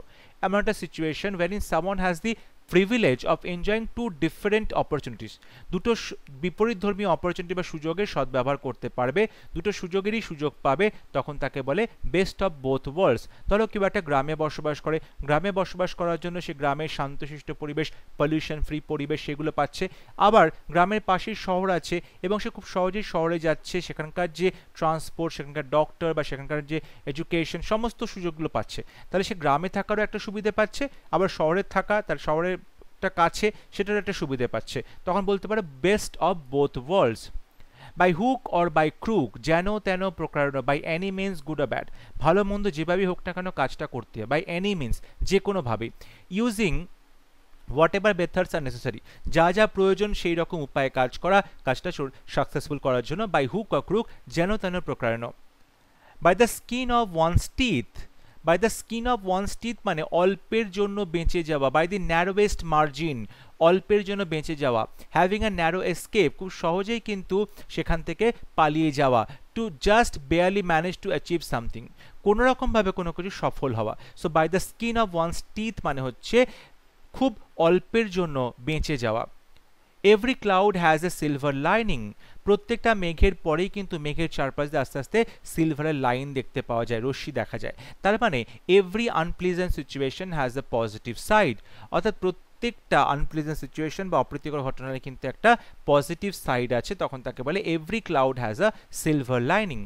এমন একটা situation wherein someone has the privilege of enjoying two different opportunities, দুটো বিপরীত ধর্মী অপরচুনিটি বা সুযোগের সদ্ব্যবহার করতে পারবে, দুটো সুযোগেরই সুযোগ পাবে, তখন তাকে বলে বেস্ট অফ বোথ ওয়ার্ল্ডস। ধরো কেউ একটা গ্রামে বসবাস করে, গ্রামে বসবাস করার জন্য সে গ্রামের শান্তশিষ্ট পরিবেশ, পলিউশন ফ্রি পরিবেশ সেগুলো পাচ্ছে, আবার গ্রামের পাশেই শহর আছে এবং সে খুব সহজেই শহরে যাচ্ছে, সেখানকার যে ট্রান্সপোর্ট, সেখানকার ডক্টর বা সেখানকার যে এডুকেশন সমস্ত সুযোগগুলো পাচ্ছে, তাহলে সে গ্রামে থাকারও একটা সুবিধা পাচ্ছে, আবার শহরে থাকা, তার শহরের অনেকটা কাছে, সেটার একটা সুবিধে পাচ্ছে, তখন বলতে পারে best of both worlds. By hook or by crook, যেন তেন প্রকারেণ, by any means good or bad, ভালো মন্দ যেভাবেই হোক না কেন কাজটা করতে হবে, বাই এনি মিনস যে কোনোভাবে, using what ever methods R necessary, যা যা প্রয়োজন সেই রকম উপায়ে কাজ করা, কাজটা সাকসেসফুল করার জন্য, বাই হুক অর ক্রুক যেন তেন প্রকারেণ। By the skin of one's teeth, by the skin of one's teeth মানে অল্পের জন্য বেঁচে যাওয়া, বাই দি ন্যারোয়েস্ট মার্জিন, অল্পের জন্য বেঁচে যাওয়া, হ্যাভিং আ ন্যারো এস্কেপ, খুব সহজেই কিন্তু সেখান থেকে পালিয়ে যাওয়া, to just barely manage to achieve something, কোনো রকমভাবে কোনো কিছু সফল হওয়া। So by the skin of one's teeth মানে হচ্ছে খুব অল্পের জন্য বেঁচে যাওয়া। Every cloud has a silver lining, প্রত্যেকটা মেঘের পরেই কিন্তু মেঘের চারপাশ দিয়ে আস্তে আস্তে সিলভারের লাইন দেখতে পাওয়া যায়, রশ্মি দেখা যায়, তার মানে every unpleasant situation has a positive side, অর্থাৎ প্রত্যেকটা আনপ্লিজেন্ট সিচুয়েশন বা অপ্রীতিকর ঘটনার কিন্তু একটা পজিটিভ সাইড আছে, তখন তাকে বলে every cloud has a silver lining.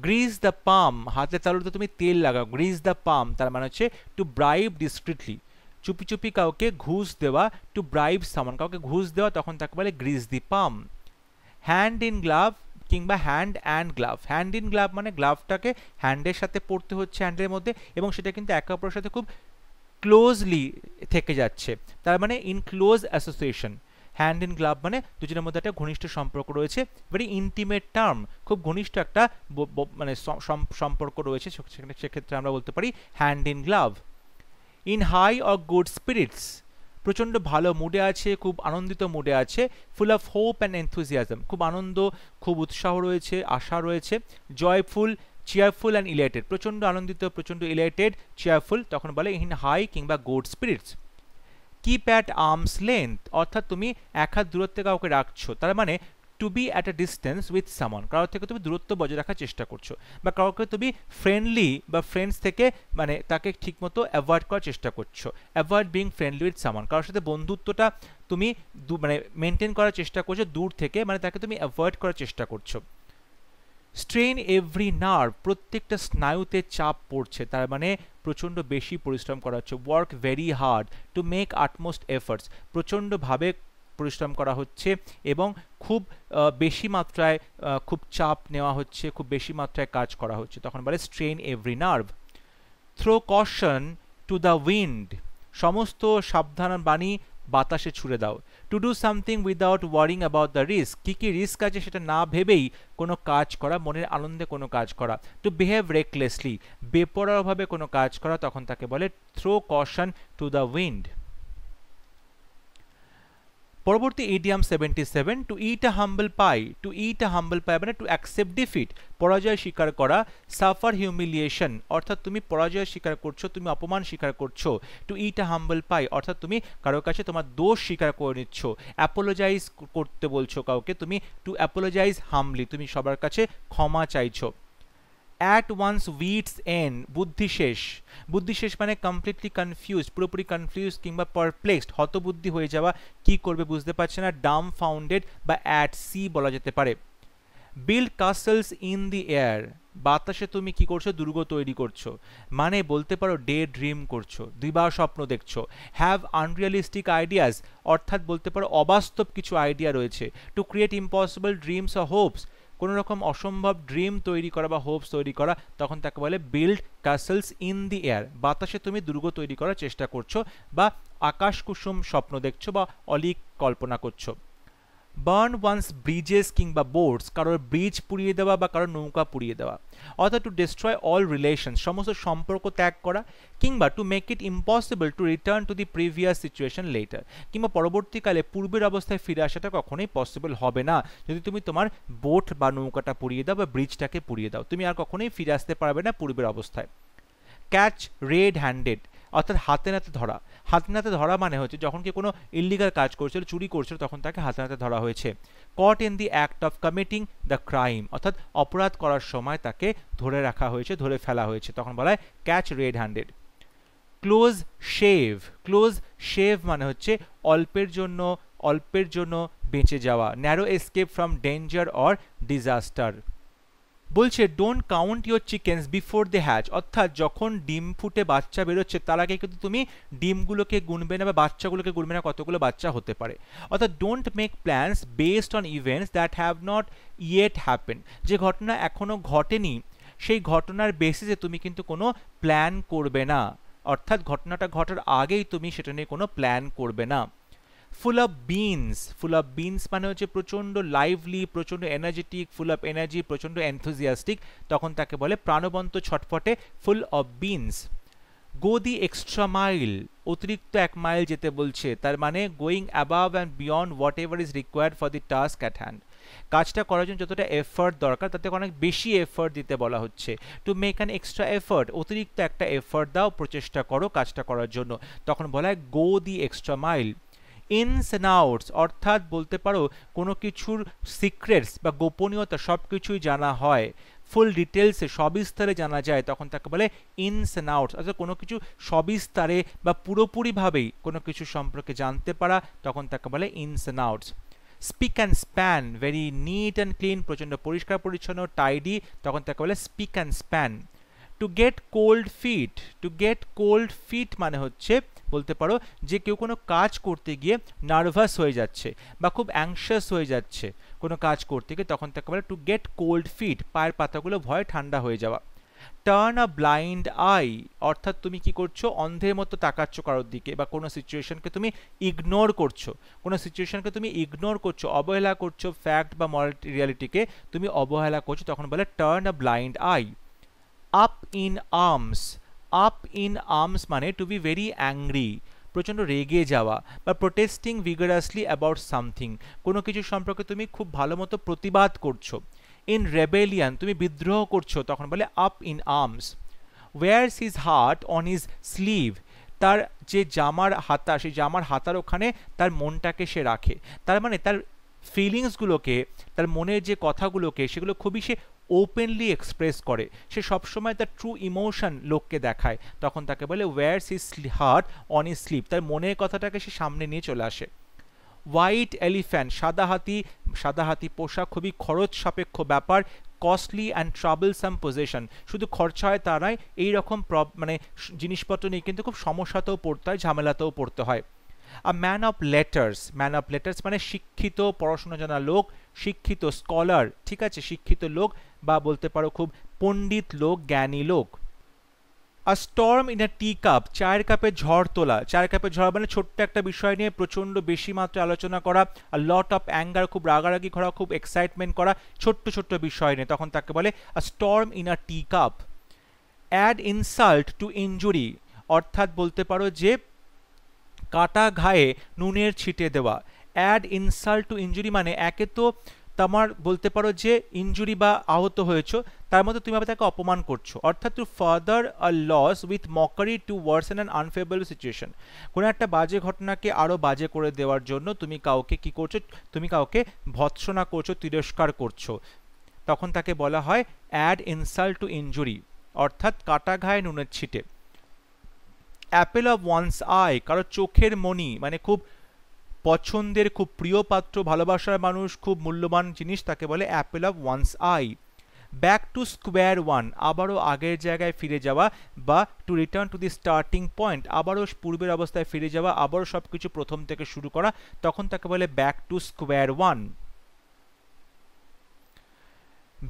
Grease the palm, হাতে তালুতে তুমি তেল লাগাও, গ্রিজ দ্য পাম তার মানে হচ্ছে টু ব্রাইব ডিসক্রিটলি, চুপি চুপি কাউকে ঘুষ দেওয়া, টু ব্রাইব সামান, কাউকে ঘুষ দেওয়া, তখন তাকে বলে grease the palm. Hand in glove কিংবা hand and glove, hand in glove মানে গ্লাভটাকে হ্যান্ডের সাথে পড়তে হচ্ছে, হ্যান্ডের মধ্যে, এবং সেটা কিন্তু একে অপরের সাথে খুব ক্লোজলি থেকে যাচ্ছে, তার মানে in close association. Hand in glove মানে দুজনের মধ্যে একটা ঘনিষ্ঠ সম্পর্ক রয়েছে, ভেরি ইন্টিমেট টার্ম, খুব ঘনিষ্ঠ একটা মানে সম্পর্ক রয়েছে, সেক্ষেত্রে আমরা বলতে পারি hand in glove. In high or good spirits, প্রচণ্ড ভালো মুডে আছে, খুব আনন্দিত মুডে আছে, full of hope and enthusiasm, খুব আনন্দ, খুব উৎসাহ রয়েছে, আশা রয়েছে। জয়ফুল, চেয়ারফুল অ্যান্ড ইলেটেড, প্রচণ্ড আনন্দিত, প্রচণ্ড ইলেটেড, চেয়ারফুল, তখন বলে ইন হাই কিংবা good spirits. Keep at arm's length, অর্থাৎ তুমি এক হাত দূরত্বে কাউকে রাখছো, তার মানে to be at a distance with someone, কারোর থেকে তুমি দূরত্ব বজায় রাখার চেষ্টা করছো, বা কাউকে তুমি ফ্রেন্ডলি বা ফ্রেন্ডস থেকে মানে তাকে ঠিকমতো অ্যাভয়েড করার চেষ্টা করছো, avoid being friendly with someone, কারোর সাথে বন্ধুত্বটা তুমি মানে মেনটেন করার চেষ্টা করছো দূর থেকে, মানে তাকে তুমি অ্যাভয়েড করার চেষ্টা করছো। স্ট্রেন এভরি নার্ভ, প্রত্যেকটা স্নায়ুতে চাপ পড়ছে, তার মানে প্রচণ্ড বেশি পরিশ্রম করা হচ্ছে। Work very hard to make utmost efforts, প্রচণ্ডভাবে পরিশ্রম করা হচ্ছে এবং খুব বেশি মাত্রায় খুব চাপ নেওয়া হচ্ছে, খুব বেশি মাত্রায় কাজ করা হচ্ছে, তখন বলে strain every nerve. Throw caution to the wind, সমস্ত সাবধান বাণী বাতাসে ছুড়ে দাও। To do something without worrying about the risk, কী কী রিস্ক আছে সেটা না ভেবেই কোনো কাজ করা, মনের আনন্দে কোনো কাজ করা। টু বিহেভ রেকলেসলি, বেপরোয়াভাবে কোনো কাজ করা, তখন তাকে বলে throw caution to the wind. পরবর্তী idiom 77, to eat a humble pie, to eat a humble pie মানে টু অ্যাকসেপ্ট ডিফিট, পরাজয় স্বীকার করা। সাফার হিউমিলিয়েশন, অর্থাৎ তুমি পরাজয় স্বীকার করছো, তুমি অপমান স্বীকার করছো। টু ইট আ হাম্বল পাই অর্থাৎ তুমি কারোর কাছে তোমার দোষ স্বীকার করে নিচ্ছ, অ্যাপোলোজাইজ করতে বলছো কাউকে, তুমি টু অ্যাপোলোজাইজ হামলি, তুমি সবার কাছে ক্ষমা চাইছো। অ্যাট ওয়ান্স উইটস এন্ড, বুদ্ধিশেষ, বুদ্ধিশেষ মানে কমপ্লিটলি কনফিউজড, পুরোপুরি কনফিউজ কিংবা পারপ্লেক্সড, হতবুদ্ধি হয়ে যাওয়া, কি করবে বুঝতে পারছে না। ডাম ফাউন্ডেড বা অ্যাট সি বলা যেতে পারে। বিল্ড কাসেলস ইন দি এয়ার, বাতাসে তুমি কি করছো, দুর্গ তৈরি করছো, মানে বলতে পারো ডে ড্রিম করছো, দিবা স্বপ্ন দেখছো। হ্যাভ আনরিয়ালিস্টিক আইডিয়াস, অর্থাৎ বলতে পারো অবাস্তব কিছু আইডিয়া রয়েছে। To create impossible dreams or Hopes, কোনো রকম অসম্ভব ড্রিম তৈরি করা বা হোপস তৈরি করা, তখন তাকে বলে build castles in the air, বাতাসে তুমি দুর্গ তৈরি করার চেষ্টা করছো বা আকাশ কুসুম স্বপ্ন দেখছো বা অলিক কল্পনা করছো। বার্ন ওয়ান্স ব্রিজেস কিংবা বোটস, কারোর ব্রিজ পুড়িয়ে দেওয়া বা কারোর নৌকা পুড়িয়ে দেওয়া, অর্থাৎ টু ডিস্ট্রয় অল রিলেশন, সমস্ত সম্পর্ক ত্যাগ করা, কিংবা to make it impossible to return to the previous situation letter, কিংবা পরবর্তীকালে পূর্বের অবস্থায় ফিরে আসাটা কখনোই পসিবল হবে না যদি তুমি তোমার বোট বা নৌকাটা পুড়িয়ে দাও বা ব্রিজটাকে পুড়িয়ে দাও, তুমি আর কখনোই ফিরে আসতে পারবে না পূর্বের অবস্থায়। ক্যাচ রেড হ্যান্ডেড, অর্থাৎ হাতে নাতে ধরা, হাতে নাতে ধরা মানে হচ্ছে যখন কি কোনো ইল্লিগাল কাজ করছিল, চুরি করছিল, তখন তাকে হাতে নাতে ধরা হয়েছে। Caught in the act of committing the crime, অর্থাৎ অপরাধ করার সময় তাকে ধরে রাখা হয়েছে, ধরে ফেলা হয়েছে, তখন বলা হয় catch red handed. Close shave, close shave মানে হচ্ছে অল্পের জন্য বেঁচে যাওয়া। Narrow escape from danger or disaster. বলছে don't count your chickens before they hatch, অর্থাৎ যখন ডিম ফুটে বাচ্চা বেরোচ্ছে তার আগে কিন্তু তুমি ডিমগুলোকে গুনবে না বা বাচ্চাগুলোকে গুনবে না কতগুলো বাচ্চা হতে পারে। অর্থাৎ don't make plans based on events that have not yet happen, যে ঘটনা এখনো ঘটেনি সেই ঘটনার বেসিসে তুমি কিন্তু কোনো প্ল্যান করবে না, অর্থাৎ ঘটনাটা ঘটার আগেই তুমি সেটা নিয়ে কোনো প্ল্যান করবে না। Full of beans, full of beans মানে হচ্ছে প্রচণ্ড লাইভলি, প্রচণ্ড এনার্জেটিক, ফুল অফ এনার্জি, প্রচণ্ড এনথুজিয়াস্টিক, তখন তাকে বলে প্রাণবন্ত ছটফটে, full of beans. Go the extra mile, অতিরিক্ত 1 মাইল যেতে বলছে, তার মানে going above and beyond whatever is required for the task at hand, কাজটা করার জন্য যতটা এফার্ট দরকার তাতে অনেক বেশি এফার্ট দিতে বলা হচ্ছে। Two make an extra effort, অতিরিক্ত একটা এফার্ট দাও, প্রচেষ্টা করো কাজটা করার জন্য, তখন বলা হয় go the extra mile. Ins and outs, অর্থাৎ বলতে পারো কোনো কিছুর সিক্রেটস বা গোপনীয়তা সব কিছুই জানা হয়, ফুল ডিটেলসে সবিস্তারে জানা যায়, তখন তাকে বলে ইনস অ্যান্ড আউটস, অর্থাৎ কোনো কিছু সবিস্তারে বা পুরোপুরিভাবেই কোনো কিছু সম্পর্কে জানতে পারা, তখন তাকে বলে ইনস and outs. Speak and span, very neat and clean, প্রচণ্ড পরিষ্কার পরিচ্ছন্ন, টাইডি, তখন তাকে বলে speak and span. To get cold feet, to get cold feet মানে হচ্ছে বলতে পারো যে কেউ কোনো কাজ করতে গিয়ে নার্ভাস হয়ে যাচ্ছে বা খুব অ্যাংশাস হয়ে যাচ্ছে কোনো কাজ করতে গিয়ে, তখন তাকে বলে টু গেট কোল্ড ফিট, পায়ের পাতাগুলো ভয়ে ঠান্ডা হয়ে যাওয়া। টার্ন আ ব্লাইন্ড আই, অর্থাৎ তুমি কি করছো অন্ধের মতো তাকাচ্ছ কারোর দিকে বা কোনো সিচুয়েশনকে তুমি ইগনোর করছো, কোনো সিচুয়েশনকে তুমি ইগনোর করছো, অবহেলা করছো, ফ্যাক্ট বা রিয়ালিটিকে তুমি অবহেলা করছো, তখন বলে turn a blind I. Up in arms, up in arms মানে টু বি ভেরি অ্যাংরি, প্রচণ্ড রেগে যাওয়া বা প্রোটেস্টিং ভিগারাসলি অ্যাবাউট সামথিং, কোনো কিছু সম্পর্কে তুমি খুব ভালো মতো প্রতিবাদ করছো। ইন রেবেলিয়ান, তুমি বিদ্রোহ করছো, তখন বলে up in arms. Wires his heart on his sleeve, তার যে জামার হাতা সেই জামার হাতার ওখানে তার মনটাকে সে রাখে, তার মানে তার ফিলিংসগুলোকে, তার মনের যে কথাগুলোকে সেগুলো খুবই সে ওপেনলি এক্সপ্রেস করে, সে সবসময় তার ট্রু ইমোশন লোককে দেখায়, তখন তাকে বলে wires his heart on his sleeve, তার মনের কথাটাকে সে সামনে নিয়ে চলে আসে। হোয়াইট এলিফ্যান্ট, সাদা হাতি, সাদা হাতি পোষা খুবই খরচ সাপেক্ষ ব্যাপার, কস্টলি অ্যান্ড ট্রাবলসাম পজেশন, শুধু খরচা হয় তা নয়, এইরকম মানে জিনিসপত্র নিয়ে কিন্তু খুব সমস্যাতেও পড়তে হয়, ঝামেলাতেও পড়তে হয়। আ man of letters, man of letters মানে শিক্ষিত, পড়াশোনা জানা লোক, শিক্ষিত স্কলার, ঠিক আছে, শিক্ষিত লোক বা বলতে পারো খুব পণ্ডিত লোক, জ্ঞানী লোক। A storm in a tea cup, চায়ের কাপে ঝড় তোলা, চায়ের কাপে ঝড় মানে ছোট্ট একটা বিষয় নিয়ে প্রচণ্ড বেশি মাত্রায় আলোচনা করা, আর লট অফ অ্যাঙ্গার, খুব রাগারাগি করা, খুব এক্সাইটমেন্ট করা ছোট্ট ছোট্ট বিষয় নিয়ে, তখন তাকে বলে a storm in a tea cup. Add insult to injury, অর্থাৎ বলতে পারো যে কাটা ঘায়ে নুনের ছিটে দেওয়া। অ্যাড ইনসাল্ট টু ইনজুরি মানে একে তো তোমার বলতে পারো যে ইনজুরি বা আহত হয়েছো, তার মধ্যে তুমি আবার তাকে অপমান করছো, অর্থাৎ to further a loss with mockery to worsen an unfavourable situation, কোনো একটা বাজে ঘটনাকে আরও বাজে করে দেওয়ার জন্য তুমি কাউকে কি করছো, তুমি কাউকে ভৎসনা করছো, তিরস্কার করছো, তখন তাকে বলা হয় অ্যাড ইনসাল্ট টু ইনজুরি, অর্থাৎ কাটা ঘায়ে নুনের ছিটে। অ্যাপেল অফ ওয়ান্স আই, কারো চোখের মণি মানে খুব পছন্দের, খুব প্রিয় পাত্র, ভালোবাসার মানুষ, খুব মূল্যবান জিনিস, তাকে বলে Apple of wands I. Back to square one, আবারও আগের জায়গায় ফিরে যাওয়া বা to return to the starting point, আবারও পূর্বের অবস্থায় ফিরে যাওয়া, আবারও সব কিছু প্রথম থেকে শুরু করা, তখন তাকে বলে back to square one.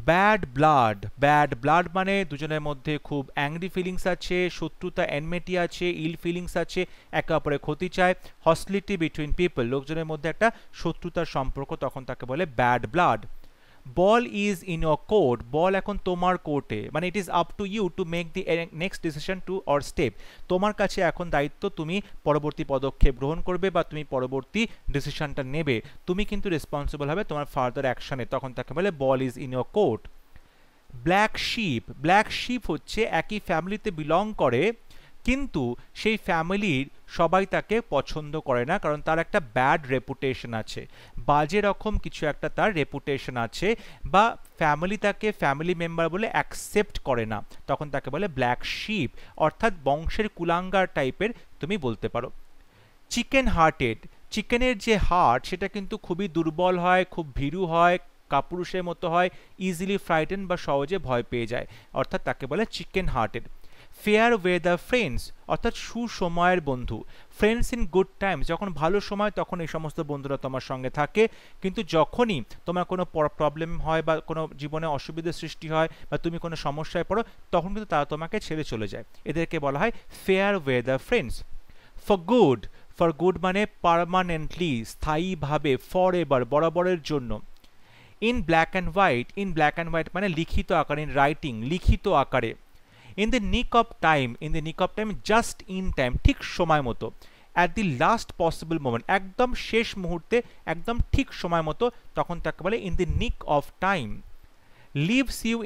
Bad blood, bad blood মানে দুজনের মধ্যে খুব অ্যাংরি ফিলিংস আছে, শত্রুতা এনমেটি আছে, ইল ফিলিংস আছে, একে অপরের ক্ষতি চায়, হস্টিলিটি বিটুইন পিপল, লোকজনের মধ্যে একটা শত্রুতার সম্পর্ক, তখন তাকে বলে bad blood. Ball is in your court, ball এখন তোমার কোর্টে, মানে it is up to you to make the next decision to or step, তোমার কাছে এখন দায়িত্ব, তুমি পরবর্তী পদক্ষেপ গ্রহণ করবে বা তুমি পরবর্তী ডিসিশনটা নেবে, তুমি কিন্তু রেসপন্সিবল হবে তোমার ফার্দার অ্যাকশনে, তখন তাকে বলে ball is in your court. Black sheep, black sheep হচ্ছে একই ফ্যামিলিতে বিলং করে কিন্তু সেই ফ্যামিলির সবাই তাকে পছন্দ করে না, কারণ তার একটা ব্যাড রেপুটেশন আছে, বাজে রকম কিছু একটা তার রেপুটেশন আছে, বা ফ্যামিলি তাকে ফ্যামিলি মেম্বার বলে অ্যাকসেপ্ট করে না, তখন তাকে বলে ব্ল্যাক শিপ, অর্থাৎ বংশের কুলাঙ্গার টাইপের তুমি বলতে পারো। চিকেন হার্টেড, চিকেনের যে হার্ট সেটা কিন্তু খুবই দুর্বল হয়, খুব ভীরু হয়, কাপুরুষের মতো হয়, ইজিলি ফ্রাইটেন বা সহজে ভয় পেয়ে যায়, অর্থাৎ তাকে বলে chicken hearted. Fair weather friends অর্থাৎ সুসময়ের বন্ধু। ফ্রেন্ডস ইন গুড টাইমস, যখন ভালো সময় তখন এই সমস্ত বন্ধুরা তোমার সঙ্গে থাকে, কিন্তু যখনই তোমার কোনো প্রবলেম হয় বা কোনো জীবনে অসুবিধার সৃষ্টি হয় বা তুমি কোনো সমস্যায় পড়ো, তখন কিন্তু তারা তোমাকে ছেড়ে চলে যায়। এদেরকে বলা হয় fair weather friends. For good মানে পার্মানেন্টলি, স্থায়ীভাবে, ফর এভার বরাবরের জন্য। ইন ব্ল্যাক অ্যান্ড হোয়াইট মানে লিখিত আকারে, ইন রাইটিং লিখিত আকারে। In the nick of time just in time ঠিক সময় মতো। At the last possible moment একদম শেষ মুহূর্তে, একদম ঠিক সময় মতো, তখন তাকে বলে in the nick of time. Leaves you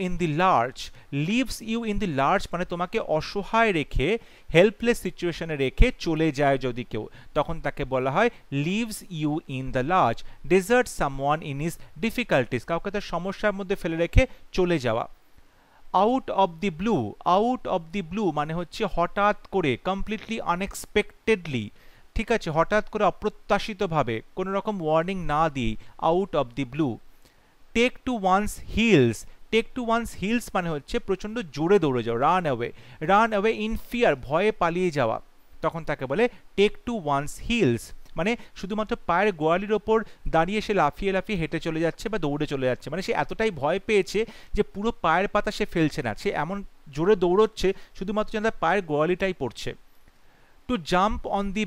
in the large মানে তোমাকে অসহায় রেখে, হেল্পলেস সিচুয়েশনে রেখে চলে যায় যদি কেউ, তখন তাকে বলা হয় leaves you in the large. Desert someone in his difficulties, কাউকে তার সমস্যার মধ্যে ফেলে রেখে চলে যাওয়া। আউট অফ দি ব্লু মানে হচ্ছে হঠাৎ করে, কমপ্লিটলি আনএক্সপেক্টেডলি, ঠিক আছে, হঠাৎ করে অপ্রত্যাশিতভাবে, কোনো রকম ওয়ার্নিং না দিয়ে, out of the blue. Take to one's heels মানে হচ্ছে প্রচণ্ড জোরে দৌড়ে যাওয়া, রান অ্যাওয়ে ইন ফিয়ার ভয়ে পালিয়ে যাওয়া, তখন তাকে বলে টেক টু ওয়ান্স হিলস। মানে শুধুমাত্র পায়ের গোয়ালির ওপর দাঁড়িয়ে সে লাফিয়ে লাফিয়ে হেঁটে চলে যাচ্ছে বা দৌড়ে চলে যাচ্ছে, মানে সে এতটাই ভয় পেয়েছে যে পুরো পায়ের পাতা সে ফেলছে না, সে এমন জোরে দৌড়চ্ছে শুধুমাত্র যেন তার পায়ের গোয়ালিটাই পড়ছে। To jump on the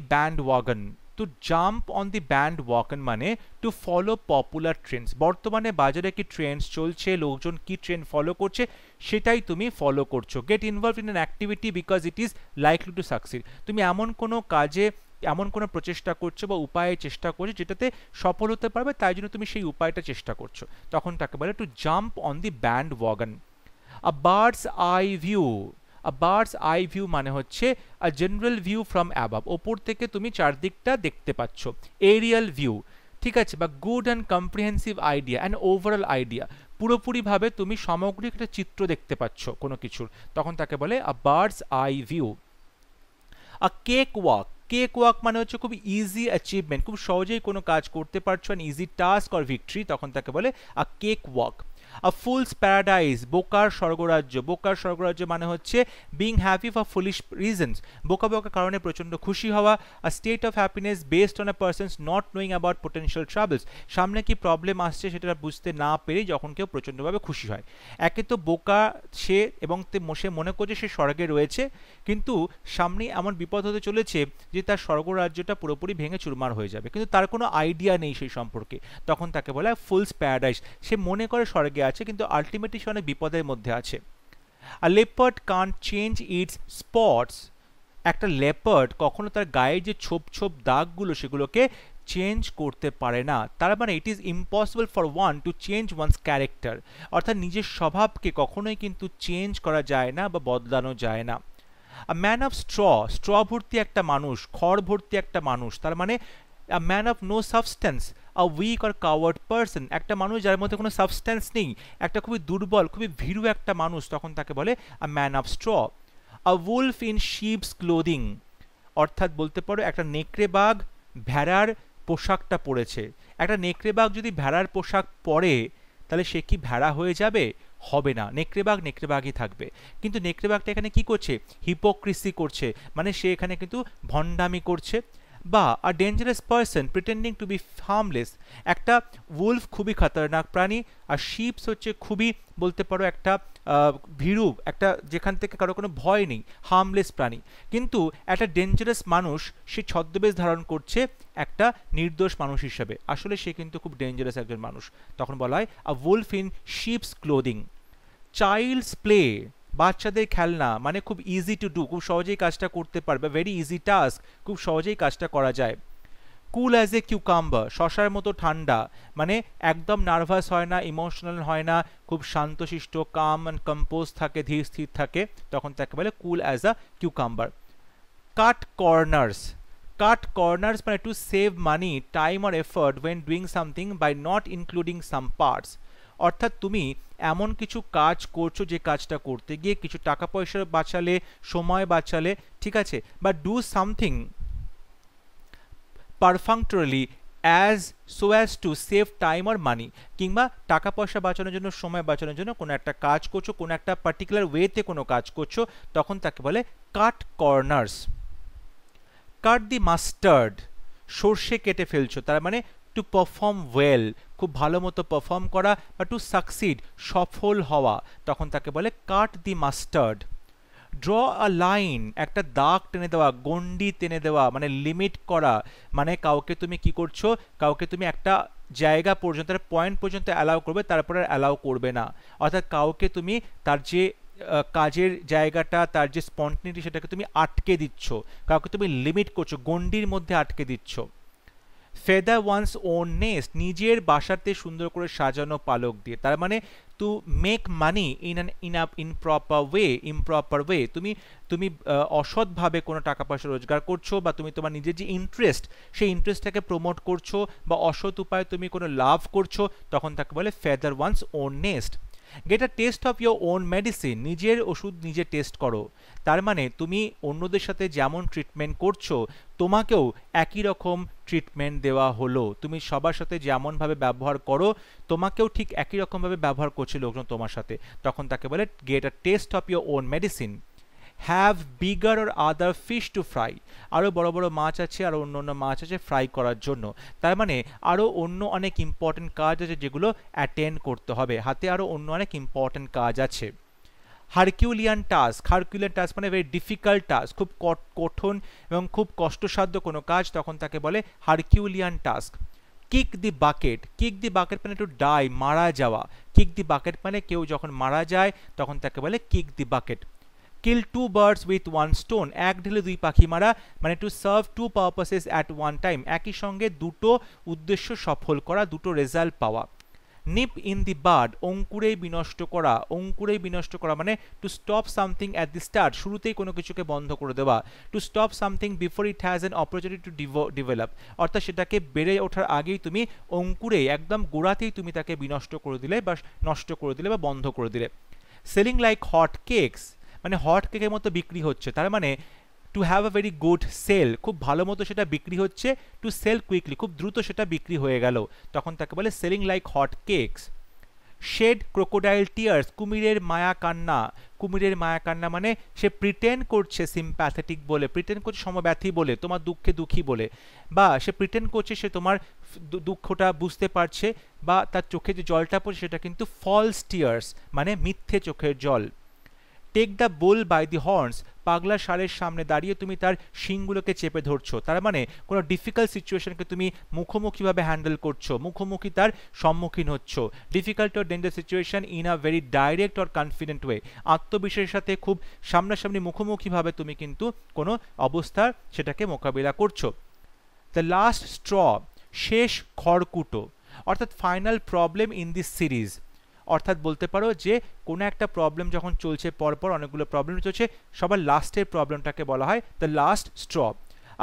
band wagon মানে টু ফলো পপুলার ট্রেন্ডস। বর্তমানে বাজারে কি ট্রেন্ডস চলছে, লোকজন কি ট্রেন্ড ফলো করছে, সেটাই তুমি ফলো করছো। Get involve in an activity because it is likely to succeed, তুমি এমন কোনো কাজে, এমন কোনো প্রচেষ্টা করছো বা উপায়ে চেষ্টা করছো যেটাতে সফল হতে পারবে, তাই জন্য তুমি সেই উপায়টা চেষ্টা করছো, তখন তাকে বলে to jump on the band wagon. A bird's eye view মানে হচ্ছে আ জেনারেল ভিউ ফ্রম অ্যাবাভ, ওপর থেকে তুমি চারদিকটা দেখতে পাচ্ছ, এরিয়াল ভিউ, ঠিক আছে, বা good and comprehensive idea and overall idea, পুরোপুরিভাবে তুমি সামগ্রিক একটা চিত্র দেখতে পাচ্ছ কোনো কিছুর, তখন তাকে বলে a bird's eye view. A cake walk মানে হচ্ছে খুব ইজি অ্যাচিভমেন্ট, খুব সহজেই কোনো কাজ করতে পারছো, an easy task or victory, তখন তাকে বলে a cake walk. A fool's paradise বোকার স্বর্গরাজ্য মানে হচ্ছে being happy for foolish reasons, বোকা কারণে প্রচণ্ড খুশি হওয়া। A state of happiness based on a person's not knowing about potential travels, সামনে কি প্রবলেম আসছে সেটা বুঝতে না পেরেই যখন কেউ প্রচণ্ডভাবে খুশি হয়। একে তো বোকা সে, এবং সে মনে করছে সে স্বর্গে রয়েছে, কিন্তু সামনে এমন বিপদ হতে চলেছে যে তার স্বর্গরাজ্যটা পুরোপুরি ভেঙে চুরমার হয়ে যাবে, কিন্তু তার কোনো আইডিয়া নেই সেই সম্পর্কে, তখন তাকে বলা হয় ফুলস প্যারাডাইস। সে মনে করে স্বর্গে আছে, কিন্তু আলটিমেটলি সে অনেক বিপদের মধ্যে আছে। A leopard can't change its spots, একটা লেপার্ড কখনো তার গায়ে যে ছোপ দাগগুলো সেগুলোকে চেঞ্জ করতে পারে না, তার মানে it is impossible for one to change one's character, অর্থাৎ নিজের স্বভাবকে কখনোই কিন্তু চেঞ্জ করা যায় না বা বদলানো যায় না। আ ম্যান অফ স্ট্র ভর্তি একটা মানুষ, খড় ভর্তি একটা মানুষ, তার মানে a man of no substance, a weak or coward person, একটা মানুষ যার মধ্যে কোনো সাবস্টেন্স নেই, একটা খুবই দুর্বল, খুবই ভীরু একটা মানুষ, তখন তাকে বলে আ man of straw. A wolf in sheep's clothing, অর্থাৎ বলতে পারো একটা নেকড়ে বাঘ ভেড়ার পোশাকটা পরেছে। একটা নেকড়ে বাঘ যদি ভেড়ার পোশাক পরে তাহলে সে কি ভেড়া হয়ে যাবে? হবে না, নেকড়ে বাঘই থাকবে। কিন্তু নেকড়ে বাঘটা এখানে কি করছে? হিপোক্রিসি করছে, মানে সে এখানে কিন্তু ভণ্ডামি করছে। বা a dangerous person pretending to be harmless, একটা উলফ খুবই খতরনাক প্রাণী, আর শিপস হচ্ছে খুবই বলতে পারো একটা ভীরু, একটা যেখান থেকে কারো কোনো ভয় নেই, হার্মলেস প্রাণী। কিন্তু একটা ডেঞ্জারাস মানুষ সে ছদ্মবেশ ধারণ করছে একটা নির্দোষ মানুষ হিসেবে, আসলে সে কিন্তু খুব ডেঞ্জারাস একজন মানুষ, তখন বলা হয় a wolf in sheep's clothing. Child's play, বাচ্চাদের খেলনা, মানে খুব ইজি টু ডু, খুব সহজেই কাজটা করতে পারবে, ভেরি ইজি টাস্ক, খুব সহজেই কাজটা করা যায়। কুল অ্যাজ এ কিউকাম্বার, শশার মতো ঠান্ডা, মানে একদম নার্ভাস হয় না, ইমোশনাল হয় না, খুব শান্তশিষ্ট, কাম অ্যান্ড কম্পোজ থাকে, ধীর স্থির থাকে, তখন তাকে বলে cool as a cucumber. Cut corners মানে to save money, time or effort when doing something by not including some parts, অর্থাৎ তুমি এমন কিছু কাজ করছো যে কাজটা করতে গিয়ে কিছু টাকা পয়সা বাঁচালে, সময় বাঁচালে, ঠিক আছে, বা do something perfunctorily as so as to save time or money, কিংবা টাকা পয়সা বাঁচানোর জন্য, সময় বাঁচানোর জন্য কোনো একটা কাজ করছো, কোনো একটা পার্টিকুলার ওয়েতে কোনো কাজ করছো, তখন তাকে বলে কাট কর্নার্স। কাট দি মাস্টার্ড, সর্ষে কেটে ফেলছো, তার মানে টু পারফর্ম ওয়েল, খুব ভালো মতো পারফর্ম করা, বা টু সাকসিড, সফল হওয়া, তখন তাকে বলে কাট দি মাস্টার্ড। ড্র আ লাইন, একটা দাগ টেনে দেওয়া, গন্ডি টেনে দেওয়া, মানে লিমিট করা, মানে কাউকে তুমি কি করছো, কাউকে তুমি একটা জায়গা পর্যন্ত, পয়েন্ট পর্যন্ত অ্যালাউ করবে, তারপরে অ্যালাউ করবে না, অর্থাৎ কাউকে তুমি তার যে কাজের জায়গাটা, তার যে স্পন্টিনিটি, সেটাকে তুমি আটকে দিচ্ছ, কাউকে তুমি লিমিট করছো, গন্ডির মধ্যে আটকে দিচ্ছ। ফেদার ওয়ান্স ওন নেস্ট, নিজের বাসাতে সুন্দর করে সাজানো পালক দিয়ে, তার মানে to make money in an improper way, তুমি অসৎভাবে কোনো টাকা পয়সা রোজগার করছো, বা তুমি তোমার নিজের যে ইন্টারেস্ট, সেই ইন্টারেস্টটাকে প্রমোট করছো, বা অসৎ উপায়ে তুমি কোনো লাভ করছো, তখন তাকে বলে feather one's own nest. Get a test of your own medicine, নিজের ওষুধ নিজে টেস্ট করো, তার মানে তুমি অন্যদের সাথে যেমন ট্রিটমেন্ট করছো, তোমাকেও একই রকম ট্রিটমেন্ট দেওয়া হলো, তুমি সবার সাথে যেমনভাবে ব্যবহার করো, তোমাকেও ঠিক একই রকমভাবে ব্যবহার করছে লোকজন তোমার সাথে, তখন তাকে বলে get a test of your own medicine. Have bigger or other fish two fry, আরও বড় বড় মাছ আছে, আরও অন্য অন্য মাছ আছে ফ্রাই করার জন্য, তার মানে আরও অন্য অনেক ইম্পর্টেন্ট কাজ আছে যেগুলো অ্যাটেন্ড করতে হবে, হাতে আরও অন্য অনেক ইম্পর্টেন্ট কাজ আছে। হারকিউলিয়ান টাস্ক, হারকিউলিয়ান টাস্ক মানে ভেরি ডিফিকাল্ট টাস্ক, খুব কঠিন এবং খুব কষ্টসাধ্য কোনো কাজ, তখন তাকে বলে Herculean task. Kick the bucket, kick the bucket মানে টু ডাই, মারা যাওয়া, কিক দি বাকেট মানে কেউ যখন মারা যায় তখন তাকে বলে kick the bucket. Kill two birds with one stone, এক ঢিলে দুই পাখি মারা, মানে to serve two purposes at one time, একই সঙ্গে দুটো উদ্দেশ্য সফল করা, দুটো রেজাল্ট পাওয়া। নিপ ইন দি বাড, অঙ্কুরেই বিনষ্ট করা, অঙ্কুরেই বিনষ্ট করা মানে to stop something at the start, শুরুতেই কোনো কিছুকে বন্ধ করে দেওয়া, to stop something before it has an opportunity to develop, অর্থাৎ সেটাকে বেড়ে ওঠার আগেই তুমি অঙ্কুরেই, একদম গোড়াতেই তুমি তাকে বিনষ্ট করে দিলে, বা নষ্ট করে দিলে, বা বন্ধ করে দিলে। সেলিং লাইক হট কেকস, মানে হট কেকের মতো বিক্রি হচ্ছে, তার মানে to have a very good sale, খুব ভালো মতো সেটা বিক্রি হচ্ছে, টু সেল কুইকলি, খুব দ্রুত সেটা বিক্রি হয়ে গেল, তখন তাকে বলে selling like hot cakes. Shed crocodile tears, কুমিরের মায়া কান্না, কুমিরের মায়া কান্না মানে সে প্রিটেন্ড করছে সিম্প্যাথেটিক বলে, প্রিটেন্ড করছে সমব্যথী বলে, তোমার দুঃখে দুঃখী বলে, বা সে প্রিটেন্ড করছে সে তোমার দুঃখটা বুঝতে পারছে, বা তার চোখে যে জলটা পড়ছে সেটা কিন্তু ফলস টিয়ার্স, মানে মিথ্যে চোখের জল। Take the bull by the horns, পাগলা ষাঁড়ের সামনে দাঁড়িয়ে তুমি তার শিংগুলোকে চেপে ধরছো, তার মানে কোনো ডিফিকাল্ট সিচুয়েশনকে তুমি মুখোমুখিভাবে হ্যান্ডেল করছো, মুখোমুখি তার সম্মুখীন হচ্ছ। Difficult or danger situation in a very direct or confident way, আত্মবিশ্বাসের সাথে খুব সামনাসামনি মুখোমুখিভাবে তুমি কিন্তু কোনো অবস্থার সেটাকে মোকাবিলা করছো। দ্য লাস্ট স্ট্র, শেষ খড়কুটো, অর্থাৎ final problem in this series, অর্থাৎ বলতে পারো যে কোনো একটা প্রবলেম যখন চলছে, পরপর অনেকগুলো প্রবলেম চলছে, সবার লাস্টের প্রবলেমটাকে বলা হয় the last straw.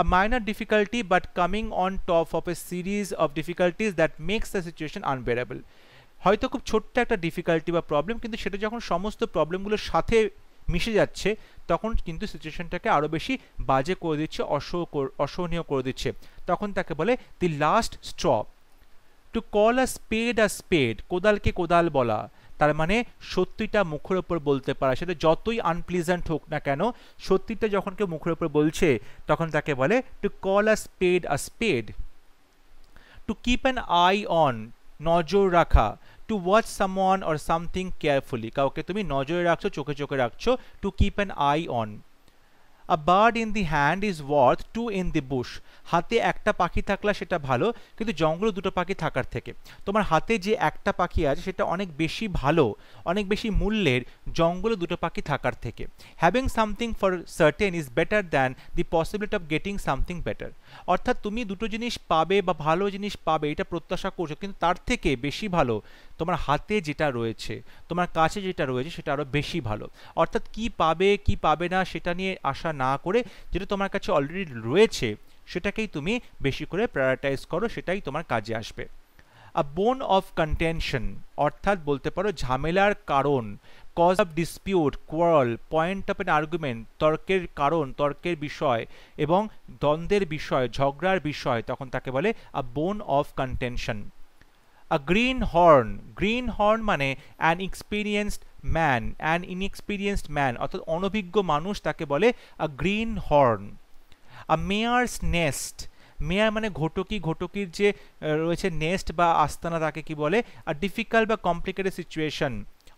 A minor difficulty but coming on top of a series of difficulties that makes the situation unbearable, হয়তো খুব ছোট্ট একটা ডিফিকাল্টি বা প্রবলেম, কিন্তু সেটা যখন সমস্ত প্রবলেমগুলোর সাথে মিশে যাচ্ছে তখন কিন্তু সিচুয়েশনটাকে আরও বেশি বাজে করে দিচ্ছে, অসহনীয় করে দিচ্ছে, তখন তাকে বলে the last straw. To call a spade, কোদালকে কোদাল বলা, তার মানে সত্যিটা মুখের ওপর বলতে পারা, সেটা যতই আনপ্লিজেন্ট হোক না কেন, সত্যিটা যখন কেউ মুখের ওপর বলছে তখন তাকে বলে to call a spade. To keep an eye on, নজর রাখা, to watch someone or something carefully, কাউকে তুমি নজরে রাখছো, চোখে চোখে রাখছো, to keep an eye on. A bird in the hand is worth two in the bush, হাতে একটা পাখি থাকলে সেটা ভালো, কিন্তু জঙ্গলে দুটো পাখি থাকার থেকে তোমার হাতে যে একটা পাখি আছে সেটা অনেক বেশি ভালো, অনেক বেশি মূল্যের জঙ্গলে দুটো পাখি থাকার থেকে। Having something for certain is better than the possibility of getting something better, অর্থাৎ তুমি দুটো জিনিস পাবে বা ভালো জিনিস পাবে এটা প্রত্যাশা করছো, কিন্তু তার থেকে বেশি ভালো তোমার হাতে যেটা রয়েছে, তোমার কাছে যেটা রয়েছে সেটা আরও বেশি ভালো, অর্থাৎ কি পাবে কি পাবে না সেটা নিয়ে আশা না করে যেটা তোমার কাছে অলরেডি রয়েছে সেটাকেই তুমি বেশি করে প্রায়োরিটাইজ করো, সেটাই তোমার কাজে আসবে। আ বোন অফ কন্টেনশন, অর্থাৎ বলতে পারো ঝামেলার কারণ, cause of dispute, quarrel, point of an argument, তর্কের কারণ, তর্কের বিষয় এবং দ্বন্দ্বের বিষয়, ঝগড়ার বিষয়, তখন তাকে বলে a bone of contention. A green horn মানে an inexperienced man অর্থাৎ অনভিজ্ঞ মানুষ, তাকে বলে a green horn. A mare's nest, মেয়ার মানে ঘটকি, ঘটকির যে রয়েছে নেস্ট বা আস্তানা, তাকে কি বলে a difficult বা complicated situation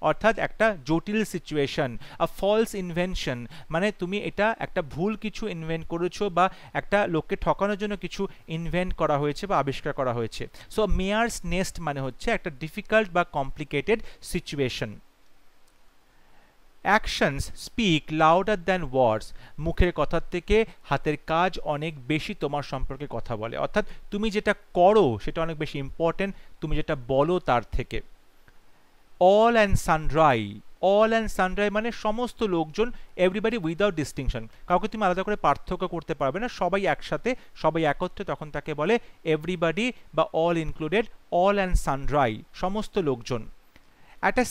অর্থাৎ একটা জটিল সিচুয়েশন। আ ফলস ইনভেনশন মানে তুমি এটা একটা ভুল কিছু ইনভেন্ট করেছো বা একটা লোককে ঠকানোর জন্য কিছু ইনভেন্ট করা হয়েছে বা আবিষ্কার করা হয়েছে। সো মেয়ার্স নেস্ট মানে হচ্ছে একটা ডিফিকাল্ট বা complicated situation. Actions speak louder than ওয়ার্ডস, মুখের কথার থেকে হাতের কাজ অনেক বেশি তোমার সম্পর্কে কথা বলে, অর্থাৎ তুমি যেটা করো সেটা অনেক বেশি ইম্পর্টেন্ট তুমি যেটা বলো তার থেকে। অল অ্যান্ড সানড্রাই মানে সমস্ত লোকজন, এভরিবডি উইদাউট ডিস্টিংশন, কাউকে তুমি আলাদা করে পার্থক্য করতে পারবে না, সবাই একসাথে, সবাই একত্রে, তখন তাকে বলে এভরিবডি বা অল ইনক্লুডেড, অল অ্যান্ড সানড্রাই সমস্ত লোকজন। একটা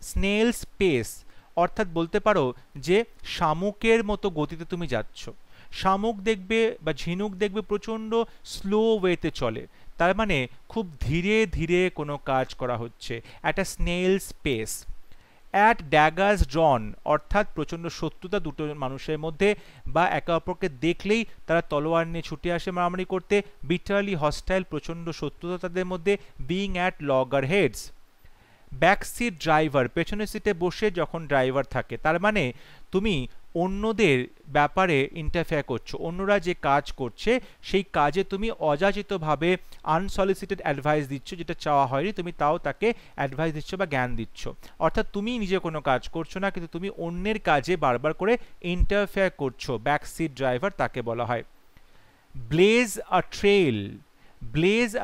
স্নেলস পেস অর্থাৎ বলতে পারো যে শামুকের মতো গতিতে তুমি যাচ্ছ। শামুক দেখবে বা ঝিনুক দেখবে প্রচণ্ড স্লো ওয়েতে চলে, তার মানে খুব ধীরে ধীরে কোনো কাজ করা হচ্ছে, একটা স্নেলস পেস। অ্যাট ড্যাগার্স ড্রন অর্থাৎ প্রচণ্ড শত্রুতা দুটো মানুষের মধ্যে, বা একে অপরকে দেখলেই তারা তলোয়ার নিয়ে ছুটে আসে মারামারি করতে, বিটারলি হস্টাইল প্রচণ্ড শত্রুতা তাদের মধ্যে। Being at loggerheads, back seat driver পেছনের সিটে বসে যখন ড্রাইভার থাকে, তার মানে তুমি অন্যদের ব্যাপারে ইন্টারফেয়ার করছো, অন্যরা যে কাজ করছে সেই কাজে তুমি অযাচিতভাবে আনসলিসিটেড অ্যাডভাইস দিচ্ছ, যেটা চাওয়া হয়নি তুমি তাও তাকে অ্যাডভাইস দিচ্ছ বা জ্ঞান দিচ্ছ, অর্থাৎ তুমি নিজে কোনো কাজ করছো না কিন্তু তুমি অন্যের কাজে বারবার করে ইন্টারফেয়ার করছো, ব্যাক সিট ড্রাইভার তাকে বলা হয়। ব্লেজ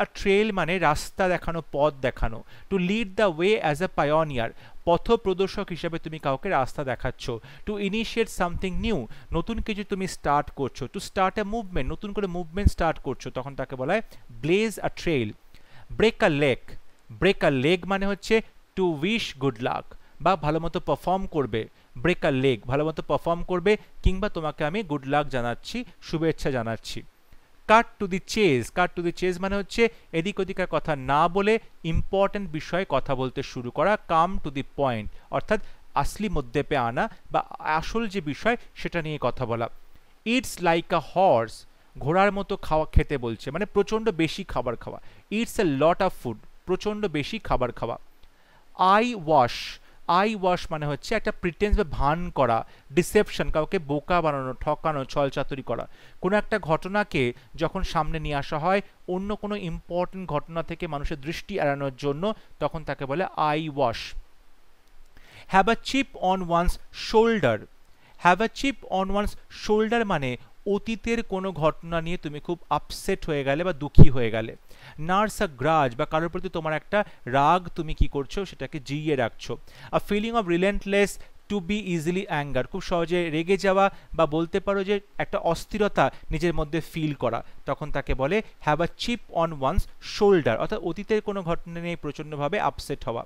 আ ট্রেল মানে রাস্তা দেখানো, পথ দেখানো। To lead the way as a pioneer, পথ প্রদর্শক হিসাবে তুমি কাউকে রাস্তা দেখাচ্ছ। টু ইনিশিয়েট সামথিং নিউ, নতুন কিছু তুমি স্টার্ট করছো। টু স্টার্ট এ মুভমেন্ট, নতুন করে মুভমেন্ট স্টার্ট করছো, তখন তাকে বলা হয় ব্লেজ আ ট্রেল। ব্রেক আ লেগ মানে হচ্ছে টু উইশ গুড লাক, বা ভালো মতো পারফর্ম করবে, ব্রেক আ লেগ ভালো মতো পারফর্ম করবে, কিংবা তোমাকে আমি গুড লাক জানাচ্ছি, শুভেচ্ছা জানাচ্ছি। কাট টু দি চেজ মানে হচ্ছে এদিক ওদিকের কথা না বলে ইম্পর্টেন্ট বিষয়ে কথা বলতে শুরু করা। কাম টু দি পয়েন্ট অর্থাৎ আসলি মধ্যে পে আনা বা আসল যে বিষয় সেটা নিয়ে কথা বলা। ইটস লাইক আ হর্স, ঘোড়ার মতো খেতে বলছে, মানে প্রচণ্ড বেশি খাবার খাওয়া। It's a lot of food, প্রচণ্ড বেশি খাবার খাওয়া। আই ওয়াশ মানে হচ্ছে একটা প্রিটেন্স বা ভান করা, ডিসেপশন, কাউকে বোকা বানানো, ঠকানো, ছলচাতুরি করা। কোনো একটা ঘটনাকে যখন সামনে নিয়ে আসা হয় অন্য কোনো ইম্পর্টেন্ট ঘটনা থেকে মানুষের দৃষ্টি এড়ানোর জন্য, তখন তাকে বলে eye wash. Have a chip on one's shoulder মানে অতীতের কোনো ঘটনা নিয়ে তুমি খুব আপসেট হয়ে গেলে বা দুঃখী হয়ে গেলে। নার্স আ গ্রাজ বা কারোর প্রতি তোমার একটা রাগ তুমি কি করছো সেটাকে জিইয়ে রাখছো। A feeling of relentless, to be easily anger, খুব সহজে রেগে যাওয়া বা বলতে পারো যে একটা অস্থিরতা নিজের মধ্যে ফিল করা, তখন তাকে বলে have a chip on one's shoulder, অর্থাৎ অতীতের কোনো ঘটনা নিয়ে প্রচণ্ডভাবে আপসেট হওয়া।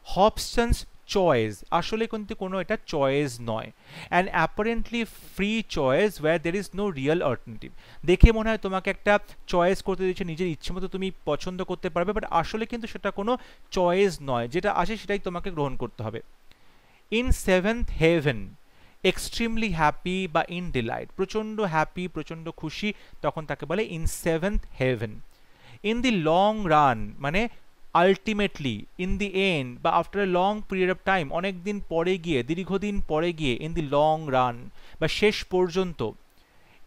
হবসন্স চয়েস, আসলে কিন্তু কোনো এটা চয়েস নয়। And apparently free choice where there is no real alternative, দেখে মনে হয় তোমাকে একটা চয়েস করতে দিচ্ছে, নিজের ইচ্ছে মতো তুমি পছন্দ করতে পারবে, বাট আসলে কিন্তু সেটা কোনো চয়েস নয়, যেটা আসে সেটাই তোমাকে গ্রহণ করতে হবে। In seventh heaven, extremely happy বা ইন ডিলাইট, প্রচণ্ড হ্যাপি, প্রচণ্ড খুশি, তখন তাকে বলে in seventh heaven. In the long run মানে আলটিমেটলি, ইন দি এন্ড বা after a long period of time, অনেক দিন পরে গিয়ে, দীর্ঘদিন পরে গিয়ে, ইন দি লং রান বা শেষ পর্যন্ত।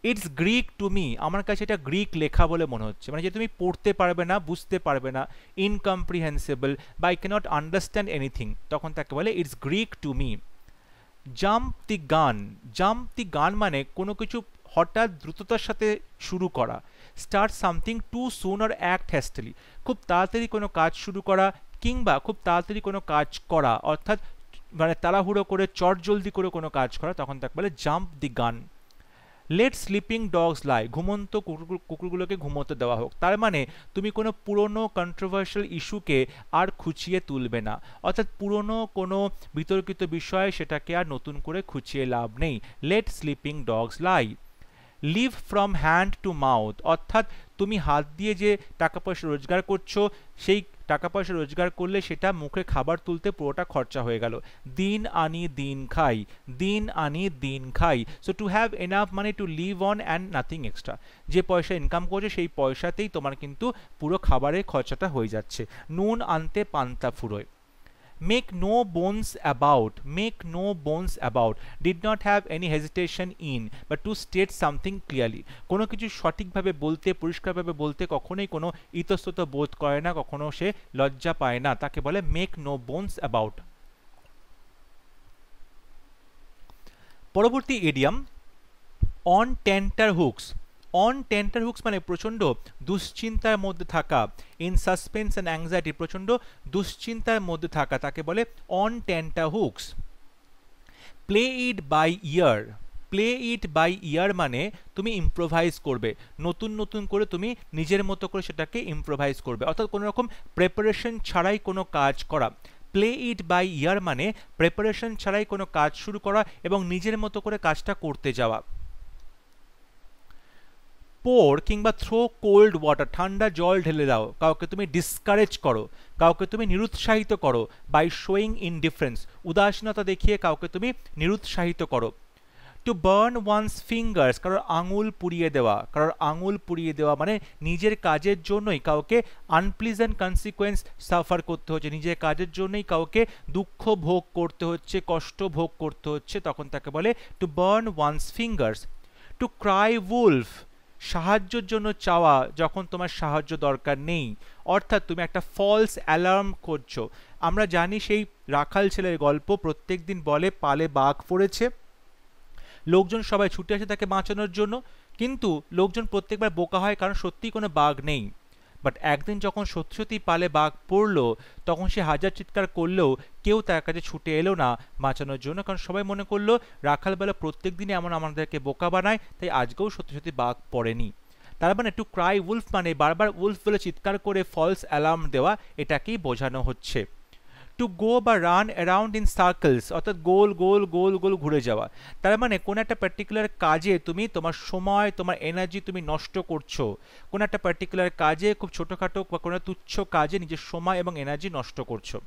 ইটস গ্রিক টু মি, আমার কাছে এটা গ্রিক লেখা বলে মনে হচ্ছে, মানে যে তুমি পড়তে পারবে না, বুঝতে পারবে না, ইনকম্প্রিহেন্সিবল বা আই ক্যানট আন্ডারস্ট্যান্ড এনিথিং, তখন তাকে বলে it's Greek to me. Jump the gun মানে কোনো কিছু হঠাৎ দ্রুততার সাথে শুরু করা। Start something too soon or act hastily, খুব তাড়াতাড়ি কোনো কাজ শুরু করা কিংবা খুব তাড়াতাড়ি কোনো কাজ করা, অর্থাৎ মানে তাড়াহুড়ো করে চটজলদি করে কোনো কাজ করা, তখন তাকে বলে জাম্প দি গান। লেট স্লিপিং ডগস লাই, ঘুমন্ত কুকুরগুলোকে ঘুমোতে দেওয়া হোক। তার মানে তুমি কোনো পুরনো কন্ট্রোভার্সিয়াল ইস্যুকে আর খুঁচিয়ে তুলবে না, অর্থাৎ পুরনো কোনো বিতর্কিত বিষয় সেটাকে আর নতুন করে খুঁচিয়ে লাভ নেই। Let sleeping dogs lie. Live from hand to mouth, অর্থাৎ তুমি হাত দিয়ে যে টাকা পয়সা রোজগার করছো, সেই টাকা পয়সা রোজগার করলে সেটা মুখে খাবার তুলতে পুরোটা খরচা হয়ে গেল। দিন আনি দিন খাই, দিন আনি দিন খাই। So to have enough money to live on and nothing extra. যে পয়সা ইনকাম করছে সেই পয়সাতেই তোমার কিন্তু পুরো খাবারের খরচাটা হয়ে যাচ্ছে। নুন আনতে পান্তা ফুরোয়। Make no bones about, make no bones about, did not have any hesitation in, but to state something clearly. কোনো কিছু সঠিকভাবে বলতে, পরিষ্কারভাবে বলতে কখনোই কোনো ইতস্তত বোধ করে না, কখনো সে লজ্জা পায় না, তাকে বলে make no bones about। পরবর্তী idiom on tenter hooks। On tenter hooks মানে প্রচণ্ড দুশ্চিন্তার মধ্যে থাকা, ইন সাসপেন্স অ্যান্ড অ্যাংজাইটি, প্রচণ্ড দুশ্চিন্তার মধ্যে থাকা, তাকে বলে on tenter hooks. Play it by ear, play it by ear মানে তুমি ইম্প্রোভাইজ করবে, নতুন নতুন করে তুমি নিজের মতো করে সেটাকে ইম্প্রোভাইজ করবে, অর্থাৎ কোনো রকম প্রেপারেশন ছাড়াই কোনো কাজ করা। প্লে ইট বাই ইয়ার মানে প্রেপারেশন ছাড়াই কোনো কাজ শুরু করা এবং নিজের মতো করে কাজটা করতে যাওয়া। পোর কিংবা থ্রো কোল্ড ওয়াটার, ঠান্ডা জল ঢেলে দাও, কাউকে তুমি ডিসকারেজ করো, কাউকে তুমি নিরুৎসাহিত করো। বাই শোয়িং ইনডিফারেন্স, উদাসীনতা দেখিয়ে কাউকে তুমি নিরুৎসাহিত করো। টু বার্ন ওয়ান্স ফিঙ্গার্স, কারোর আঙুল পুড়িয়ে দেওয়া, কারোর আঙুল পুড়িয়ে দেওয়া মানে নিজের কাজের জন্যই কাউকে আনপ্লিজেন্ট কনসিকোয়েন্স সাফার করতে হচ্ছে, নিজের কাজের জন্যই কাউকে দুঃখ ভোগ করতে হচ্ছে, কষ্ট ভোগ করতে হচ্ছে, তখন তাকে বলে to burn one's fingers. To cry wolf, সাহায্যের জন্য চাওয়া যখন তোমার সাহায্য দরকার নেই, অর্থাৎ তুমি একটা ফলস অ্যালার্ম করছো। আমরা জানি সেই রাখাল ছেলের গল্প, প্রত্যেক দিন বলে পালে বাঘ পড়েছে, লোকজন সবাই ছুটে আসে তাকে বাঁচানোর জন্য, কিন্তু লোকজন প্রত্যেকবার বোকা হয় কারণ সত্যিই কোনো বাঘ নেই। বাট একদিন যখন সত্যি সত্যি পালে বাঘ পড়লো, তখন সে হাজার চিৎকার করলেও কেউ তার কাছে ছুটে এলো না বাঁচানোর জন্য, কারণ সবাই মনে করলো রাখালবেলা প্রত্যেক দিনই এমন আমাদেরকে বোকা বানায়, তাই আজকেও সত্যি সত্যি বাঘ পড়েনি। তার মানে টু ক্রাই উলফ মানে বারবার উলফ বলে চিৎকার করে ফলস অ্যালার্ম দেওয়া, এটাকেই বোঝানো হচ্ছে। টু গো বা রান অ্যারাউন্ড ইন সার্কেলস, অর্থাৎ গোল গোল গোল গোল ঘুরে যাওয়া। তার মানে কোনো একটা পার্টিকুলার কাজে তুমি তোমার সময়, তোমার এনার্জি তুমি নষ্ট করছো, কোনো একটা পার্টিকুলার কাজে, খুব ছোটোখাটো বা কোনো তুচ্ছ কাজে নিজের সময় এবং এনার্জি নষ্ট করছো।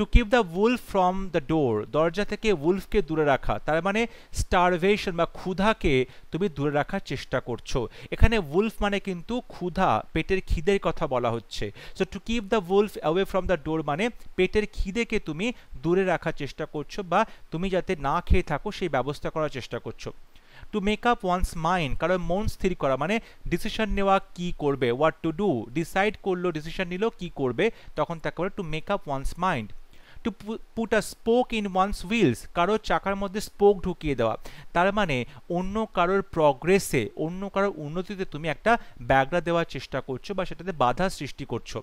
To keep the Wolf from the door, দরজা থেকে উলফকে দূরে রাখা, তার মানে স্টারভেশন বা ক্ষুধাকে তুমি দূরে রাখার চেষ্টা করছো। এখানে উলফ মানে কিন্তু ক্ষুধা, পেটের খিদের কথা বলা হচ্ছে। So to keep the Wolf away from the door মানে পেটের খিদেকে তুমি দূরে রাখার চেষ্টা করছো, বা তুমি যাতে না খেয়ে থাকো সেই ব্যবস্থা করার চেষ্টা করছো। To make up one's mind, কারণ মন স্থির করা মানে ডিসিশন নেওয়া, কি করবে, হোয়াট টু ডু, ডিসাইড করলো, ডিসিশন নিল কি করবে, তখন তাকে বলে to make up one's mind. To put a spoke in one's wheels, কারোর চাকার মধ্যে স্পোক ঢুকিয়ে দেওয়া, তার মানে অন্য কারোর প্রগ্রেসে, অন্য কারোর উন্নতিতে তুমি একটা ব্যাগড়া দেওয়ার চেষ্টা করছো বা সেটাতে বাধা সৃষ্টি করছো।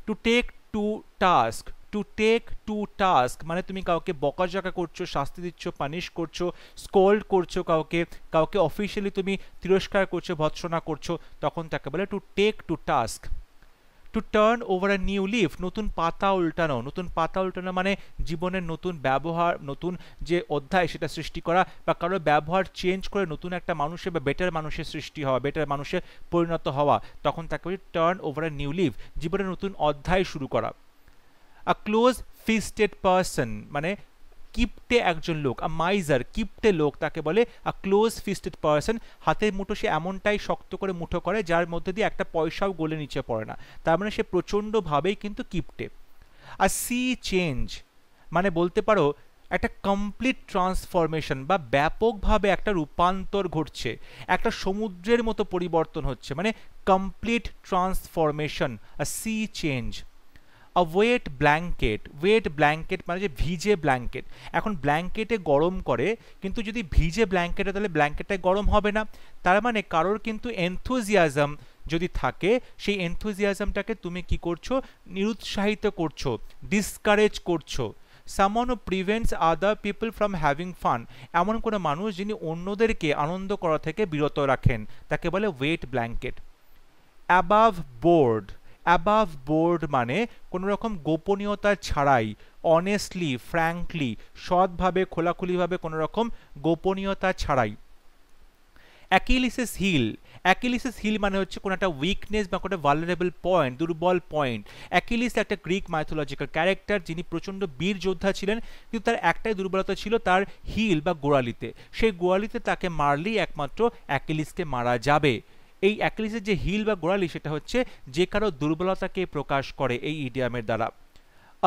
To take to task, to take to task মানে তুমি কাউকে বকাঝকা করছো, শাস্তি দিচ্ছ, পানিশ করছো, স্কোল্ড করছো কাউকে, কাউকে অফিসিয়ালি তুমি তিরস্কার করছো, ভৎসনা করছো, তখন তাকে বলে to take to task. To turn over a new leaf, নতুন পাতা উল্টানো, নতুন পাতা উল্টানো মানে জীবনের নতুন ব্যবহার, নতুন যে অধ্যায় সেটা সৃষ্টি করা, বা কারোর ব্যবহার চেঞ্জ করে নতুন একটা মানুষের বা বেটার মানুষের সৃষ্টি হওয়া, বেটার মানুষের পরিণত হওয়া, তখন তাকে বলি turn over a new leaf, জীবনের নতুন অধ্যায় শুরু করা। আ ক্লোজ ফিস্টেড পারসন মানে কিপটে একজন লোক, আ মাইজার কিপটে লোক, তাকে বলে আ ক্লোজ ফিস্টেড পারসন। হাতের মুঠো সে এমনটাই শক্ত করে মুঠো করে যার মধ্যে দিয়ে একটা পয়সাও গলে নিচে পড়ে না, তার মানে সে প্রচণ্ডভাবেই কিন্তু কিপটে। আর সি চেঞ্জ মানে বলতে পারো একটা কমপ্লিট ট্রান্সফরমেশন বা ব্যাপকভাবে একটা রূপান্তর ঘটছে, একটা সমুদ্রের মতো পরিবর্তন হচ্ছে, মানে কমপ্লিট ট্রান্সফরমেশন, আ সি চেঞ্জ। আ ওয়েট ব্ল্যাঙ্কেট, ওয়েট ব্ল্যাঙ্কেট মানে যে ভিজে ব্ল্যাঙ্কেট, এখন ব্ল্যাঙ্কেটে গরম করে, কিন্তু যদি ভিজে ব্ল্যাঙ্কেটে তাহলে ব্ল্যাঙ্কেটটা গরম হবে না, তার মানে কারোর কিন্তু এনথুজিয়াজম যদি থাকে, সেই এনথুজিয়াজমটাকে তুমি কি করছো, নিরুৎসাহিত করছো, ডিসকারেজ করছো। Someone who prevents other people from having fun, এমন কোনো মানুষ যিনি অন্যদেরকে আনন্দ করা থেকে বিরত রাখেন, তাকে বলে wet blanket. Above board, above board মানে কোনো রকম গোপনীয়তা ছাড়াই, অনেস্টলি, ফ্র্যাঙ্কলি, সৎভাবে, খোলাখুলিভাবে, কোনো রকম গোপনীয়তা ছাড়াই। অ্যাকিলিসেস হিল, অ্যাকিলিসেস হিল মানে হচ্ছে কোনো একটা উইকনেস বা কোনো ভালনারেবল পয়েন্ট, দুর্বল পয়েন্ট। অ্যাকিলিস একটা গ্রিক মাইথোলজিক্যাল ক্যারেক্টার, যিনি প্রচণ্ড বীর যোদ্ধা ছিলেন, কিন্তু তার একটাই দুর্বলতা ছিল তার হিল বা গোড়ালিতে। সেই গোড়ালিতে তাকে মারলেই একমাত্র অ্যাকিলিসকে মারা যাবে। এই অ্যাকিলিসের যে হিল বা গোড়ালি, সেটা হচ্ছে যে কারো দুর্বলতাকে প্রকাশ করে এই ইডিয়ামের দ্বারা।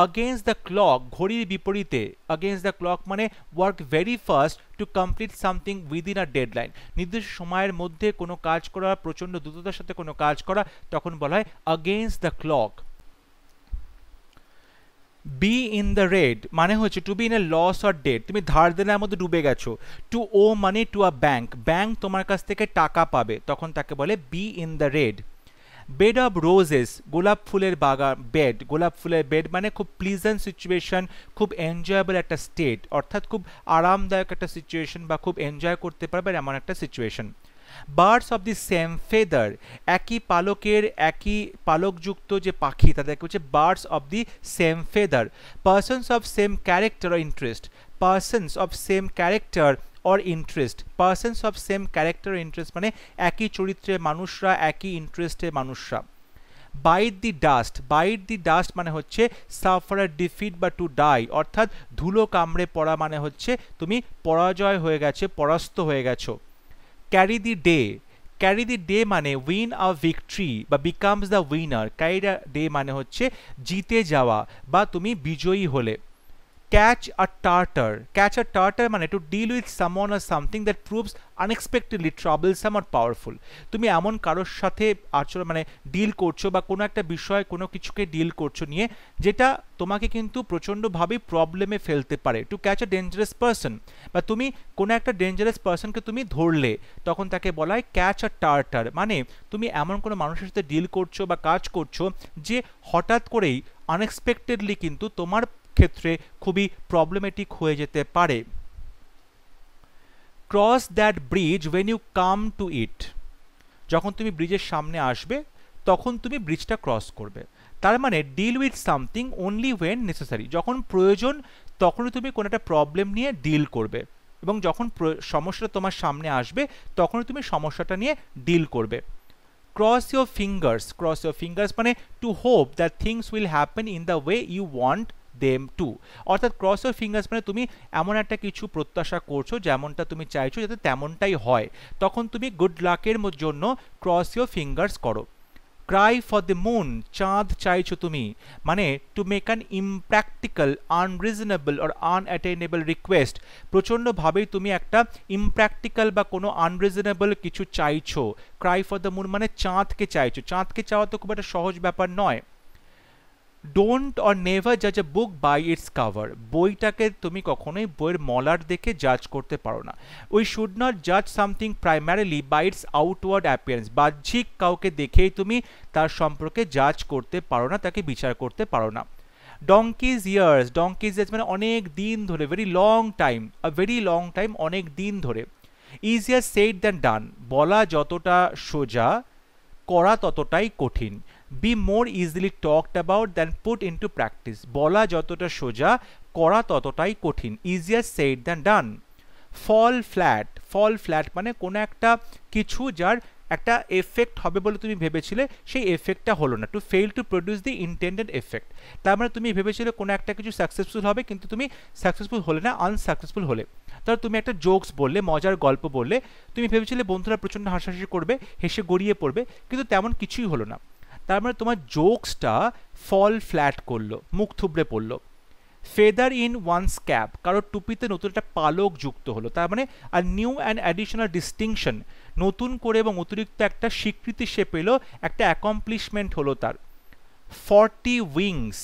against the clock, ঘড়ির বিপরীতে, against the clock মানে work very fast to complete something within a deadline, নির্দিষ্ট সময়ের মধ্যে কোনো কাজ করা, প্রচণ্ড দ্রুততার সাথে কোনো কাজ করা, তখন বলা হয় against the clock। be in the red মানে হচ্ছে to be in a loss or debt, তুমি ধার দেনার মধ্যে ডুবে গেছো। to owe money to a bank, bank তোমার কাছ থেকে টাকা পাবে, তখন তাকে বলে be in the red। Bed of roses, গোলাপ ফুলের বাগান, বেড, গোলাপ ফুলের বেড মানে খুব প্লিজেন্ট সিচুয়েশন, খুব এনজয়েবল একটা স্টেট, অর্থাৎ খুব আরামদায়ক একটা সিচুয়েশন বা খুব এনজয় করতে পারবে এমন একটা situation. Birds of the same feather, একই পালকের, একই পালকযুক্ত যে পাখি, তাদেরকে হচ্ছে birds of the same feather. Persons of same character or interest, persons of same character or interest, persons of same character interest মানে একই চরিত্রের মানুষরা, একই ইন্টারেস্টের মানুষরা। Bite the dust, bite the dust মানে হচ্ছে সাফার আ ডিফিট বা টু ডাই, অর্থাৎ ধুলো কামড়ে পড়া মানে হচ্ছে তুমি পরাজয় হয়ে গেছে, পরাস্ত হয়ে গেছো। Carry the day, carry the day মানে উইন আ ভিক্টরি বা becomes the winner, carry the day মানে হচ্ছে জিতে যাওয়া বা তুমি বিজয়ী হলে। Catch a tartar, catch a tartar মানে to deal with someone or something that proves unexpectedly troublesome or powerful, তুমি এমন কারোর সাথে আচরণ মানে ডিল করছো বা কোনো একটা বিষয়, কোনো কিছুকে ডিল করছো নিয়ে, যেটা তোমাকে কিন্তু প্রচণ্ডভাবে প্রবলেমে ফেলতে পারে। To catch a dangerous person, বা তুমি কোনো একটা ডেঞ্জারাস পারসনকে তুমি ধরলে, তখন তাকে বলা হয় ক্যাচ আ টার্টার, মানে তুমি এমন কোনো মানুষের সাথে ডিল করছো বা কাজ করছো যে হঠাৎ করেই আনএক্সপেক্টেডলি কিন্তু তোমার ক্ষেত্রে খুবই প্রবলেমেটিক হয়ে যেতে পারে। Cross that bridge when you come to it, যখন তুমি ব্রিজের সামনে আসবে তখন তুমি ব্রিজটা ক্রস করবে। তার মানে deal with something only when necessary, যখন প্রয়োজন তখনই তুমি কোনো একটা প্রবলেম নিয়ে ডিল করবে, এবং যখন সমস্যাটা তোমার সামনে আসবে তখনই তুমি সমস্যাটা নিয়ে ডিল করবে। Cross your fingers, cross your fingers মানে to hope that things will happen in the way you want them to, অর্থাৎ ক্রস ইউর ফিঙ্গার্স মানে তুমি এমন একটা কিছু প্রত্যাশা করছো যেমনটা তুমি চাইছো যাতে তেমনটাই হয়, তখন তুমি গুড লাকের জন্য ক্রস ইউর ফিঙ্গার্স করো। ক্রাই ফর দ্য মুন, চাঁদ চাইছো তুমি, মানে to make an impractical, unreasonable or unattainable request, প্রচণ্ডভাবেই তুমি একটা ইমপ্র্যাকটিক্যাল বা কোনো আনরিজনেবল কিছু চাইছো। ক্রাই ফর দ্য মুন মানে চাঁদকে চাইছো, চাঁদকে চাওয়া তো খুব একটা সহজ ব্যাপার নয়। ডোন্ট অর নেভার জাজ এ বুক বাই ইটস কাভার, বইটাকে তুমি কখনোই বইয়ের মলাট দেখে জাজ করতে পারো না। উই শুড নট জাজ something primarily by its outward appearance, বাহ্যিক কাউকে দেখেই তুমি তার সম্পর্কে জাজ করতে পারো না, তাকে বিচার করতে পারো না। ডঙ্কিজ ইয়ার্স, ডঙ্কিজ ইয়ার্স মানে অনেক দিন ধরে, very long time, a very long time, অনেক দিন ধরে। ইজিয়ার সেড দ্যান ডান, বলা যতটা সোজা করা ততটাই কঠিন। Be more easily talked about than put into practice, বলা যতটা সোজা করা ততটাই কঠিন। Easier said than done. Fall flat, fall flat মানে কোনো একটা কিছু যার একটা এফেক্ট হবে বলে তুমি ভেবেছিলে, সেই এফেক্টটা হলো না। To fail to produce the intended effect, তার মানে তুমি ভেবেছিলে কোনো একটা কিছু সাকসেসফুল হবে কিন্তু তুমি সাকসেসফুল হলে না, আনসাকসেসফুল হলে। ধরো তুমি একটা জোকস বললে, মজার গল্প বললে, তুমি ভেবেছিলে বন্ধুরা প্রচণ্ড হাসাহাসি করবে, হেসে গড়িয়ে পড়বে, কিন্তু তেমন কিছুই হলো না। তার মানে তোমার জোকসটা ফল ফ্ল্যাট করলো, মুখ থুবড়ে পড়লো। ফেদার ইন ওয়ানস ক্যাপ, কারোর টুপিতে নতুন একটা পালক যুক্ত হলো, তার মানে আর নিউ অ্যান্ড অ্যাডিশনাল ডিস্টিংশন, নতুন করে এবং অতিরিক্ত একটা স্বীকৃতি সে পেল, একটা অ্যাকমপ্লিশমেন্ট হলো তার। 40 উইংস,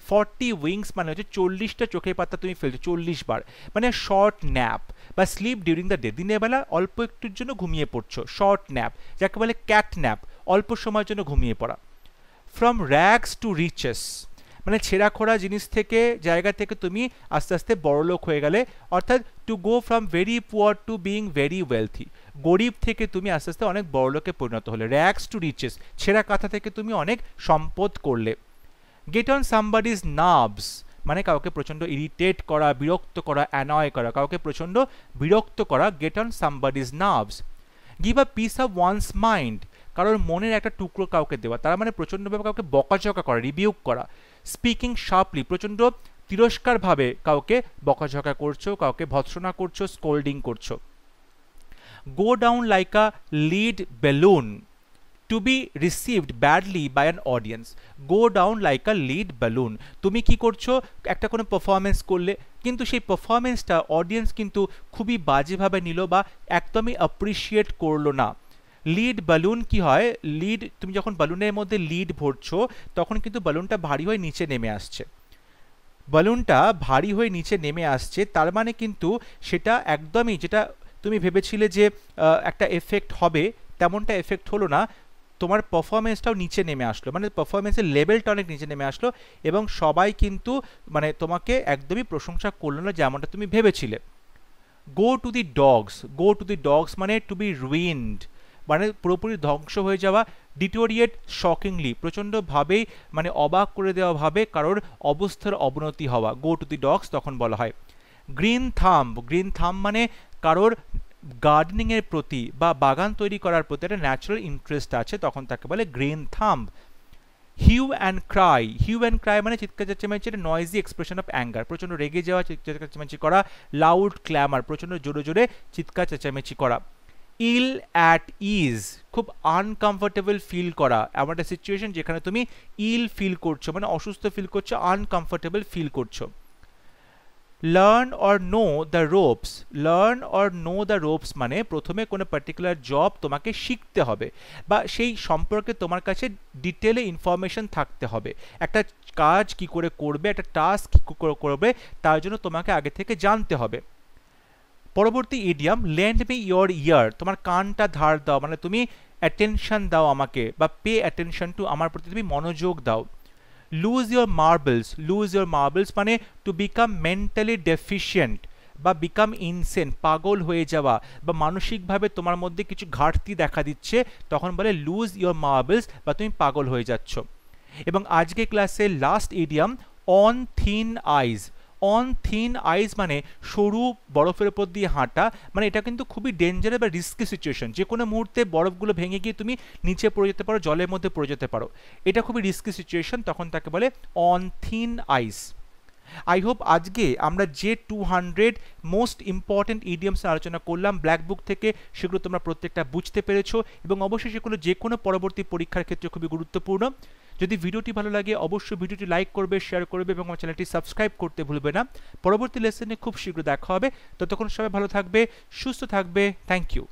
40 উইংস মানে হচ্ছে 40টা চোখের পাতা তুমি ফেলছো 40 বার, মানে শর্ট ন্যাপ বা স্লিপ ডিউরিং দ্য ডে, দিনের বেলা অল্প একটুর জন্য ঘুমিয়ে পড়ছো, শর্ট ন্যাপ, যাকে বলে ক্যাট ন্যাপ, অল্প সময়ের জন্য ঘুমিয়ে পড়া। ফ্রম র্যাগস টু রিচেস মানে ছেঁড়াখোড়া জিনিস থেকে জায়গা থেকে তুমি আস্তে আস্তে বড়লোক হয়ে গেলে, অর্থাৎ to go from very poor to being very wealthy, গরিব থেকে তুমি আস্তে আস্তে অনেক বড়লোকে পরিণত হলে। র্যাগস টু রিচেস, ছেঁড়া কাঁথা থেকে তুমি অনেক সম্পদ করলে। গেট অন সামবডিজ নার্ভস, মানে কাউকে প্রচণ্ড ইরিটেট করা, বিরক্ত করা, অ্যানয় করা, কাউকে প্রচণ্ড বিরক্ত করা, get on somebody's nerves. Give a piece of one's mind, কারোর মনের একটা টুকরো কাউকে দেওয়া, তার মানে প্রচণ্ডভাবে কাউকে বকাঝকা করা, রিবিউক করা। স্পিকিং শার্পলি, প্রচণ্ড তিরস্কারভাবে কাউকে বকাঝকা করছো, কাউকে ভৎসনা করছো, স্কোল্ডিং করছো। Go down like a lead balloon, to be received badly by an audience. Go down like a lead balloon, তুমি কি করছো, একটা কোনো পারফরমেন্স করলে, কিন্তু সেই পারফরমেন্সটা অডিয়েন্স কিন্তু খুবই বাজেভাবে নিল বা একদমই অ্যাপ্রিসিয়েট করলো না। লিড বালুন কি হয়, লিড, তুমি যখন বালুনের মধ্যে লিড ভরছো তখন কিন্তু বালুনটা ভারী হয়ে নিচে নেমে আসছে। বালুনটা ভারী হয়ে নিচে নেমে আসছে, তার মানে কিন্তু সেটা একদমই যেটা তুমি ভেবেছিলে যে একটা এফেক্ট হবে, তেমনটা এফেক্ট হলো না। তোমার পারফরমেন্সটাও নিচে নেমে আসলো, মানে পারফরমেন্সের লেভেলটা অনেক নিচে নেমে আসলো, এবং সবাই কিন্তু মানে তোমাকে একদমই প্রশংসা করলো না যেমনটা তুমি ভেবেছিলে। Go to the dogs, go to the dogs মানে টু বি রুইন্ড, মানে পুরোপুরি ধ্বংস হয়ে যাওয়া। ডিটোরিয়েট শকিংলি, প্রচণ্ডভাবেই মানে অবাক করে দেওয়া ভাবে কারোর অবস্থার অবনতি হওয়া, গো টু দি ডগস তখন বলা হয়। গ্রিন থাম্ব, গ্রিন থাম্ব মানে কারোর গার্ডেনিংয়ের প্রতি বা বাগান তৈরি করার প্রতি একটা ন্যাচারাল ইন্টারেস্ট আছে, তখন তাকে বলে green thumb. Hue and cry, hue and cry মানে চিৎকার চেঁচামেচি, নয়েজি এক্সপ্রেশন অফ অ্যাঙ্গার, প্রচণ্ড রেগে যাওয়া, চিৎকার চেঁচামেচি করা। লাউড ক্ল্যামার, প্রচণ্ড জোরে জোরে চিৎকার চেঁচামেচি করা। ইল অ্যাট ইজ, খুব আনকমফোর্টেবল ফিল করা, এমন একটা সিচুয়েশন যেখানে তুমি ইল ফিল করছো, মানে অসুস্থ ফিল করছো, আনকমফোর্টেবল ফিল করছো। Learn or know the ropes, learn or know the ropes মানে প্রথমে কোনো পার্টিকুলার জব তোমাকে শিখতে হবে বা সেই সম্পর্কে তোমার কাছে ডিটেলে ইনফরমেশন থাকতে হবে। একটা কাজ কি করে করবে, একটা টাস্ক কি করে করবে, তার জন্য তোমাকে আগে থেকে জানতে হবে। পরবর্তী ইডিয়াম, লেন্ড মি ইয়োর ইয়ার, তোমার কানটা ধার দাও, মানে তুমি অ্যাটেনশন দাও আমাকে, বা পে অ্যাটেনশন টু, আমার প্রতি তুমি মনোযোগ দাও। লুজ ইয়োর মার্বলস, লুজ ইয়োর মার্বলস মানে টু বিকাম মেন্টালি ডেফিশিয়েন্ট বা বিকাম ইনসেন, পাগল হয়ে যাওয়া বা মানসিকভাবে তোমার মধ্যে কিছু ঘাটতি দেখা দিচ্ছে, তখন বলে লুজ ইয়োর মার্বলস বা তুমি পাগল হয়ে যাচ্ছ। এবং আজকে ক্লাসে last idiom, on thin ice. On thin ice মানে সরু বরফের উপর দিয়ে হাঁটা, মানে এটা কিন্তু খুবই ডেঞ্জারাস বা রিস্কি সিচুয়েশন, যে কোনো মুহূর্তে বরফগুলো ভেঙে গিয়ে তুমি নিচে পড়ে যেতে পারো, জলের মধ্যে পড়ে যেতে পারো, এটা খুবই রিস্কি সিচুয়েশন, তখন তাকে বলে on thin ice. I hope আজকে আমরা যে 200 মোস্ট ইম্পর্টেন্ট ইডিয়মস আলোচনা করলাম ব্ল্যাক বুক থেকে, সেগুলো তোমরা প্রত্যেকটা বুঝতে পেরেছো, এবং অবশ্যই সেগুলো যে কোনো পরবর্তী পরীক্ষার ক্ষেত্রে খুবই গুরুত্বপূর্ণ। যদি ভিডিওটি ভালো লাগে অবশ্যই ভিডিওটি লাইক করবে, শেয়ার করবে এবং আমার চ্যানেলটি সাবস্ক্রাইব করতে ভুলবে না। পরবর্তী লেসনে খুব শীঘ্র দেখা হবে, ততক্ষণ সবাই ভালো থাকবে, সুস্থ থাকবে। Thank you.